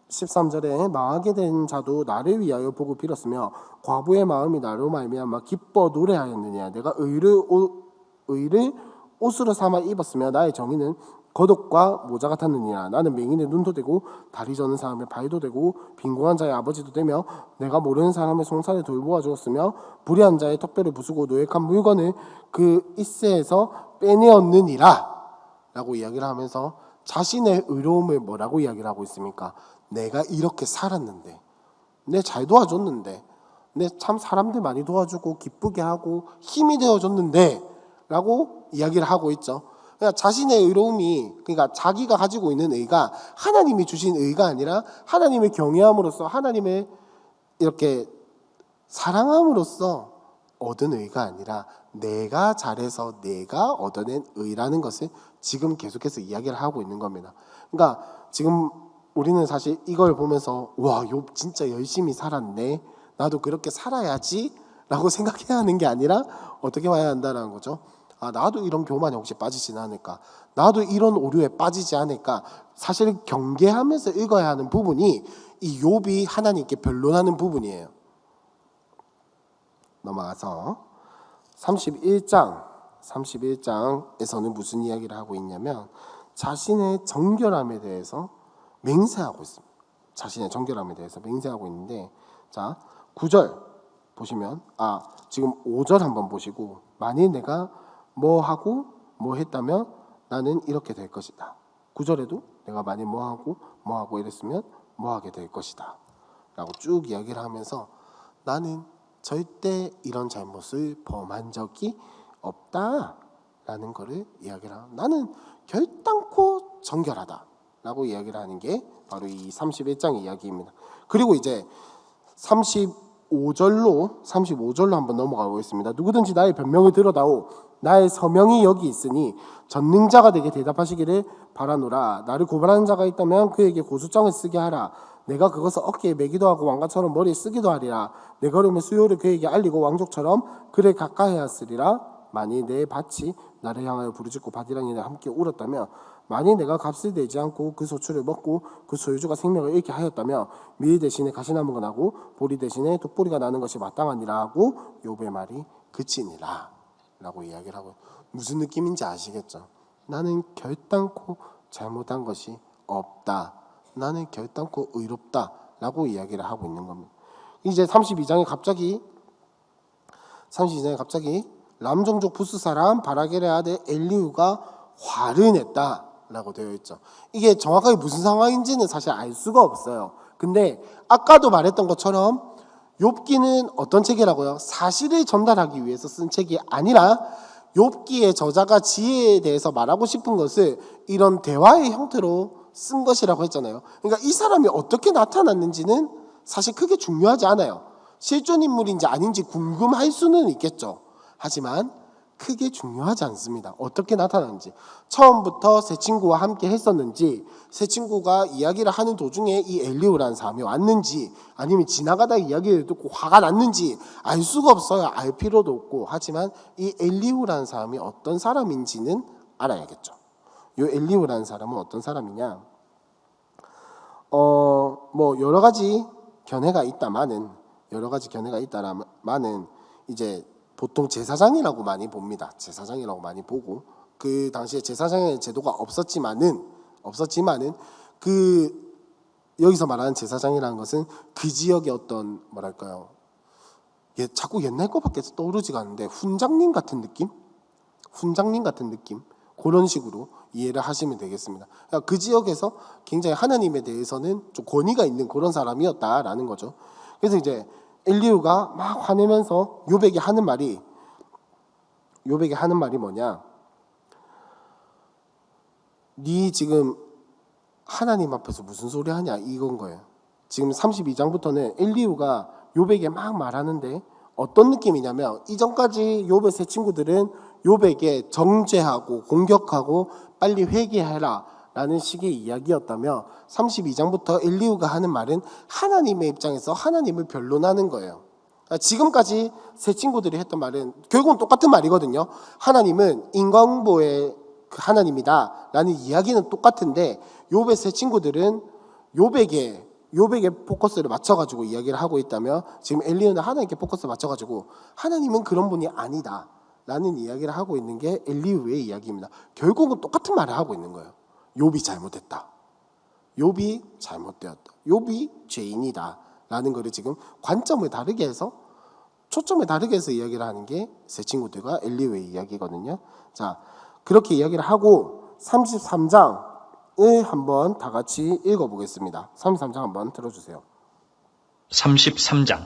13절에 망하게 된 자도 나를 위하여 복을 빌었으며 과부의 마음이 나로 말미암아 기뻐 노래하였느냐. 내가 의를 옷으로 삼아 입었으며 나의 정의는 겉옷과 모자 같았느니라. 나는 맹인의 눈도 되고 다리 저는 사람의 발도 되고 빈궁한 자의 아버지도 되며 내가 모르는 사람의 송사를 돌보아 주었으며 불의한 자의 턱뼈를 부수고 노획한 물건을 그 이새에서 빼내었느니라 라고 이야기를 하면서 자신의 의로움을 뭐라고 이야기를 하고 있습니까? 내가 이렇게 살았는데, 내 잘 도와줬는데, 내 참 사람들 많이 도와주고 기쁘게 하고 힘이 되어줬는데 라고 이야기를 하고 있죠. 그러니까 자신의 의로움이, 그러니까 자기가 가지고 있는 의가 하나님이 주신 의가 아니라 하나님을 경외함으로써 하나님을 이렇게 사랑함으로써 얻은 의가 아니라 내가 잘해서 내가 얻어낸 의라는 것을 지금 계속해서 이야기를 하고 있는 겁니다. 그러니까 지금 우리는 사실 이걸 보면서 와, 욥 진짜 열심히 살았네, 나도 그렇게 살아야지 라고 생각해야 하는 게 아니라 어떻게 봐야 한다는 거죠. 나도 이런 교만에 혹시 빠지진 않을까, 나도 이런 오류에 빠지지 않을까. 사실 경계하면서 읽어야 하는 부분이 이 욥이 하나님께 변론하는 부분이에요. 넘어가서 31장에서는 무슨 이야기를 하고 있냐면 자신의 정결함에 대해서 맹세하고 있습니다. 자신의 정결함에 대해서 맹세하고 있는데, 자 9절 보시면 지금 5절 한번 보시고, 만일 내가 뭐 하고 뭐 했다면 나는 이렇게 될 것이다. 9절에도 내가 만일 뭐 하고 이랬으면 뭐 하게 될 것이다 라고 쭉 이야기를 하면서 나는 절대 이런 잘못을 범한 적이 없다라는 것을 이야기를 하고, 나는 결단코 정결하다 라고 이야기를 하는 게 바로 이 31장 이야기입니다. 그리고 이제 35절로 한번 넘어가고 있습니다. 누구든지 나의 변명을 들어다오 나의 서명이 여기 있으니 전능자가 되게 대답하시기를 바라노라. 나를 고발하는 자가 있다면 그에게 고소장을 쓰게 하라. 내가 그것을 어깨에 매기도 하고 왕관처럼 머리에 쓰기도 하리라. 내 걸음의 수요를 그에게 알리고 왕족처럼 그를 가까이 하였으리라. 만일 내 밭이 나를 향하여 부르짖고 밭이랑 함께 울었다면, 만일 내가 값을 내지 않고 그 소출을 먹고 그 소유주가 생명을 잃게 하였다면 밀 대신에 가시나무가 나고 보리 대신에 독보리가 나는 것이 마땅하니라 하고 욥의 말이 그치니라 라고 이야기를 하고, 무슨 느낌인지 아시겠죠? 나는 결단코 잘못한 것이 없다, 나는 결단코 의롭다 라고 이야기를 하고 있는 겁니다. 이제 32장에 갑자기 람종족 부스 사람 바라겔의 아들 엘리후가 화를 냈다 라고 되어 있죠. 이게 정확하게 무슨 상황인지는 사실 알 수가 없어요. 근데 아까도 말했던 것처럼 욥기는 어떤 책이라고요? 사실을 전달하기 위해서 쓴 책이 아니라 욥기의 저자가 지혜에 대해서 말하고 싶은 것을 이런 대화의 형태로 쓴 것이라고 했잖아요. 그러니까 이 사람이 어떻게 나타났는지는 사실 크게 중요하지 않아요. 실존 인물인지 아닌지 궁금할 수는 있겠죠. 하지만 크게 중요하지 않습니다. 어떻게 나타나는지, 처음부터 새 친구와 함께 했었는지, 새 친구가 이야기를 하는 도중에 이 엘리후라는 사람이 왔는지, 아니면 지나가다 이야기를 듣고 화가 났는지 알 수가 없어요. 알 필요도 없고. 하지만 이 엘리후라는 사람이 어떤 사람인지는 알아야겠죠. 이 엘리후라는 사람은 어떤 사람이냐? 뭐 여러 가지 견해가 있다마는 이제 보통 제사장이라고 많이 봅니다. 제사장이라고 많이 보고, 그 당시에 제사장의 제도가 없었지만은 그 여기서 말하는 제사장이라는 것은 그 지역의 어떤 뭐랄까요? 자꾸 옛날 거밖에 떠오르지가 않는데 훈장님 같은 느낌? 그런 식으로 이해를 하시면 되겠습니다. 그러니까 그 지역에서 굉장히 하나님에 대해서는 좀 권위가 있는 그런 사람이었다라는 거죠. 그래서 이제 엘리후가 막 화내면서 요백이 하는 말이 뭐냐? 네 지금 하나님 앞에서 무슨 소리 하냐 이건 거예요. 지금 32장부터는 엘리후가 요백에 막 말하는데 어떤 느낌이냐면, 이전까지 요백 세 친구들은 요백에 정죄하고 공격하고 빨리 회개해라 라는 식의 이야기였다며, 32장부터 엘리후가 하는 말은 하나님의 입장에서 하나님을 변론하는 거예요. 지금까지 세 친구들이 했던 말은 결국은 똑같은 말이거든요. 하나님은 인과응보의 그 하나님이다 라는 이야기는 똑같은데, 욥의 세 친구들은 욥에게 포커스를 맞춰가지고 이야기를 하고 있다며, 지금 엘리후는 하나님께 포커스를 맞춰가지고 하나님은 그런 분이 아니다 라는 이야기를 하고 있는 게 엘리후의 이야기입니다. 결국은 똑같은 말을 하고 있는 거예요. 욥이 잘못했다. 욥이 잘못되었다. 욥이 죄인이다. 라는 거를 지금 관점을 다르게 해서, 초점을 다르게 해서 이야기를 하는 게 세 친구들과 엘리후의 이야기거든요. 자, 그렇게 이야기를 하고 33장을 한번 다 같이 읽어보겠습니다. 33장 한번 들어주세요. 33장.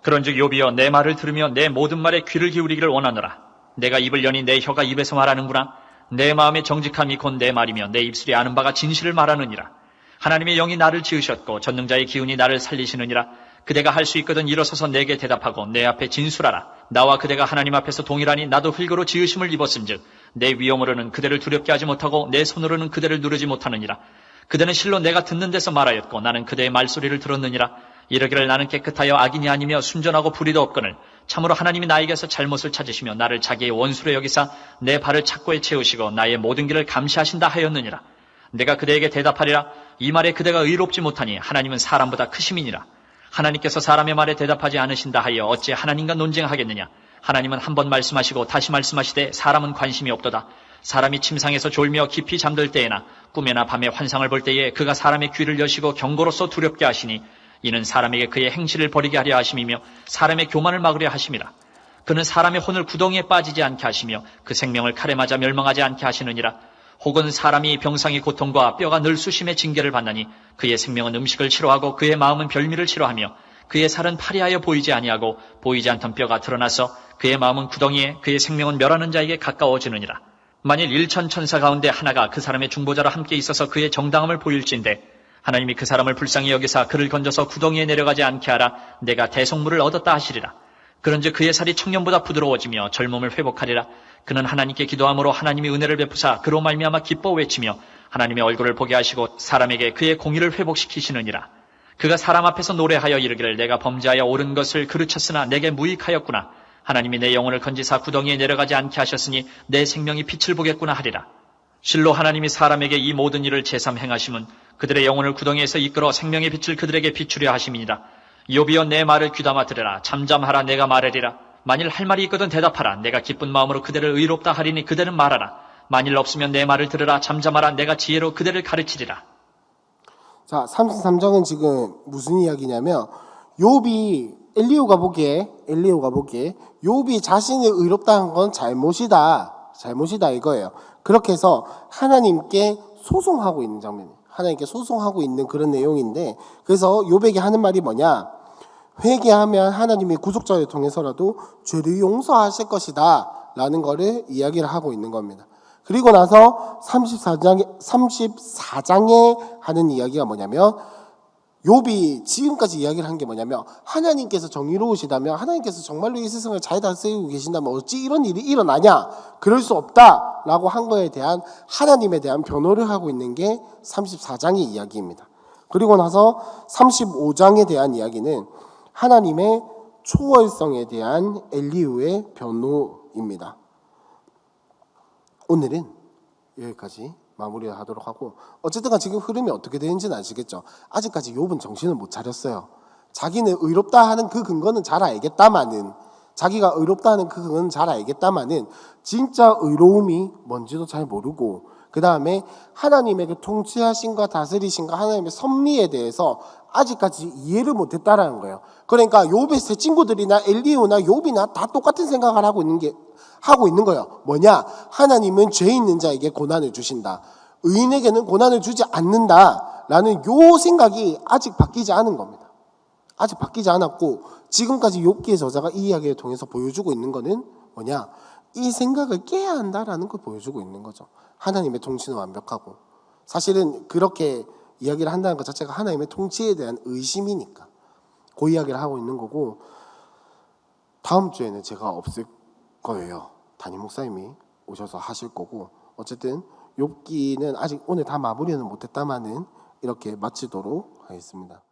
그런즉 욥이여, 내 말을 들으며 내 모든 말에 귀를 기울이기를 원하노라. 내가 입을 여니 내 혀가 입에서 말하는구나. 내 마음의 정직함이 곧 내 말이며 내 입술이 아는 바가 진실을 말하느니라. 하나님의 영이 나를 지으셨고 전능자의 기운이 나를 살리시느니라. 그대가 할 수 있거든 일어서서 내게 대답하고 내 앞에 진술하라. 나와 그대가 하나님 앞에서 동일하니 나도 흙으로 지으심을 입었은즉 내 위엄으로는 그대를 두렵게 하지 못하고 내 손으로는 그대를 누르지 못하느니라. 그대는 실로 내가 듣는 데서 말하였고 나는 그대의 말소리를 들었느니라. 이르기를 나는 깨끗하여 악인이 아니며 순전하고 불의도 없거늘 참으로 하나님이 나에게서 잘못을 찾으시며 나를 자기의 원수로 여기사 내 발을 착고에 채우시고 나의 모든 길을 감시하신다 하였느니라. 내가 그대에게 대답하리라. 이 말에 그대가 의롭지 못하니 하나님은 사람보다 크심이니라. 하나님께서 사람의 말에 대답하지 않으신다 하여 어찌 하나님과 논쟁하겠느냐. 하나님은 한 번 말씀하시고 다시 말씀하시되 사람은 관심이 없도다. 사람이 침상에서 졸며 깊이 잠들 때에나 꿈에나 밤에 환상을 볼 때에 그가 사람의 귀를 여시고 경고로서 두렵게 하시니 이는 사람에게 그의 행실을 버리게 하려 하심이며 사람의 교만을 막으려 하심이라. 그는 사람의 혼을 구덩이에 빠지지 않게 하시며 그 생명을 칼에 맞아 멸망하지 않게 하시느니라. 혹은 사람이 병상의 고통과 뼈가 늘 수심의 징계를 받나니 그의 생명은 음식을 싫어하고 그의 마음은 별미를 싫어하며 그의 살은 파리하여 보이지 아니하고 보이지 않던 뼈가 드러나서 그의 마음은 구덩이에 그의 생명은 멸하는 자에게 가까워지느니라. 만일 1천 천사 가운데 하나가 그 사람의 중보자로 함께 있어서 그의 정당함을 보일진대 하나님이 그 사람을 불쌍히 여기사 그를 건져서 구덩이에 내려가지 않게 하라. 내가 대속물을 얻었다 하시리라. 그런즉 그의 살이 청년보다 부드러워지며 젊음을 회복하리라. 그는 하나님께 기도함으로 하나님이 은혜를 베푸사 그로 말미암아 기뻐 외치며 하나님의 얼굴을 보게 하시고 사람에게 그의 공의를 회복시키시느니라. 그가 사람 앞에서 노래하여 이르기를 내가 범죄하여 옳은 것을 그르쳤으나 내게 무익하였구나. 하나님이 내 영혼을 건지사 구덩이에 내려가지 않게 하셨으니 내 생명이 빛을 보겠구나 하리라. 실로 하나님이 사람에게 이 모든 일을 제삼 행하심은 그들의 영혼을 구덩이에서 이끌어 생명의 빛을 그들에게 비추려 하심이니라. 욥이여 내 말을 귀담아 들으라. 잠잠하라. 내가 말하리라. 만일 할 말이 있거든 대답하라. 내가 기쁜 마음으로 그대를 의롭다 하리니 그대는 말하라. 만일 없으면 내 말을 들으라. 잠잠하라. 내가 지혜로 그대를 가르치리라. 자, 33장은 지금 무슨 이야기냐면, 엘리후가 보기에 욥이 자신이 의롭다 한 건 잘못이다 이거예요. 그렇게 해서 하나님께 소송하고 있는 장면이에요. 하나님께 소송하고 있는 그런 내용인데, 그래서 욥에게 하는 말이 뭐냐? 회개하면 하나님이 구속자를 통해서라도 죄를 용서하실 것이다 라는 거를 이야기를 하고 있는 겁니다. 그리고 나서 34장에 하는 이야기가 뭐냐면, 욥이 지금까지 이야기를 한 게 뭐냐면 하나님께서 정의로우시다면 하나님께서 정말로 이 세상을 잘 다스리고 계신다면 어찌 이런 일이 일어나냐? 그럴 수 없다라고 한 거에 대한 하나님에 대한 변호를 하고 있는 게 34장의 이야기입니다. 그리고 나서 35장에 대한 이야기는 하나님의 초월성에 대한 엘리후의 변호입니다. 오늘은 여기까지 마무리를 하도록 하고, 어쨌든 지금 흐름이 어떻게 되는지는 아시겠죠? 아직까지 욥은 정신을 못 차렸어요. 자기는 의롭다 하는 그 근거는 잘 알겠다마는, 자기가 의롭다 하는 그 근거는 잘 알겠다마는 진짜 의로움이 뭔지도 잘 모르고, 그 다음에 하나님의 그 통치하심과 다스리심과 하나님의 섭리에 대해서 아직까지 이해를 못했다라는 거예요. 그러니까 욥의 세 친구들이나 엘리후나 욥이나 다 똑같은 생각을 하고 있는 거예요. 뭐냐? 하나님은 죄 있는 자에게 고난을 주신다. 의인에게는 고난을 주지 않는다라는 요 생각이 아직 바뀌지 않은 겁니다. 아직 바뀌지 않았고, 지금까지 욥기의 저자가 이 이야기를 통해서 보여주고 있는 거는 뭐냐? 이 생각을 깨야 한다라는 걸 보여주고 있는 거죠. 하나님의 통치는 완벽하고, 사실은 그렇게 이야기를 한다는 것 자체가 하나님의 통치에 대한 의심이니까 그 이야기를 하고 있는 거고, 다음 주에는 제가 없을 거예요. 담임 목사님이 오셔서 하실 거고, 어쨌든 욥기는 아직 오늘 다 마무리는 못했다마는 이렇게 마치도록 하겠습니다.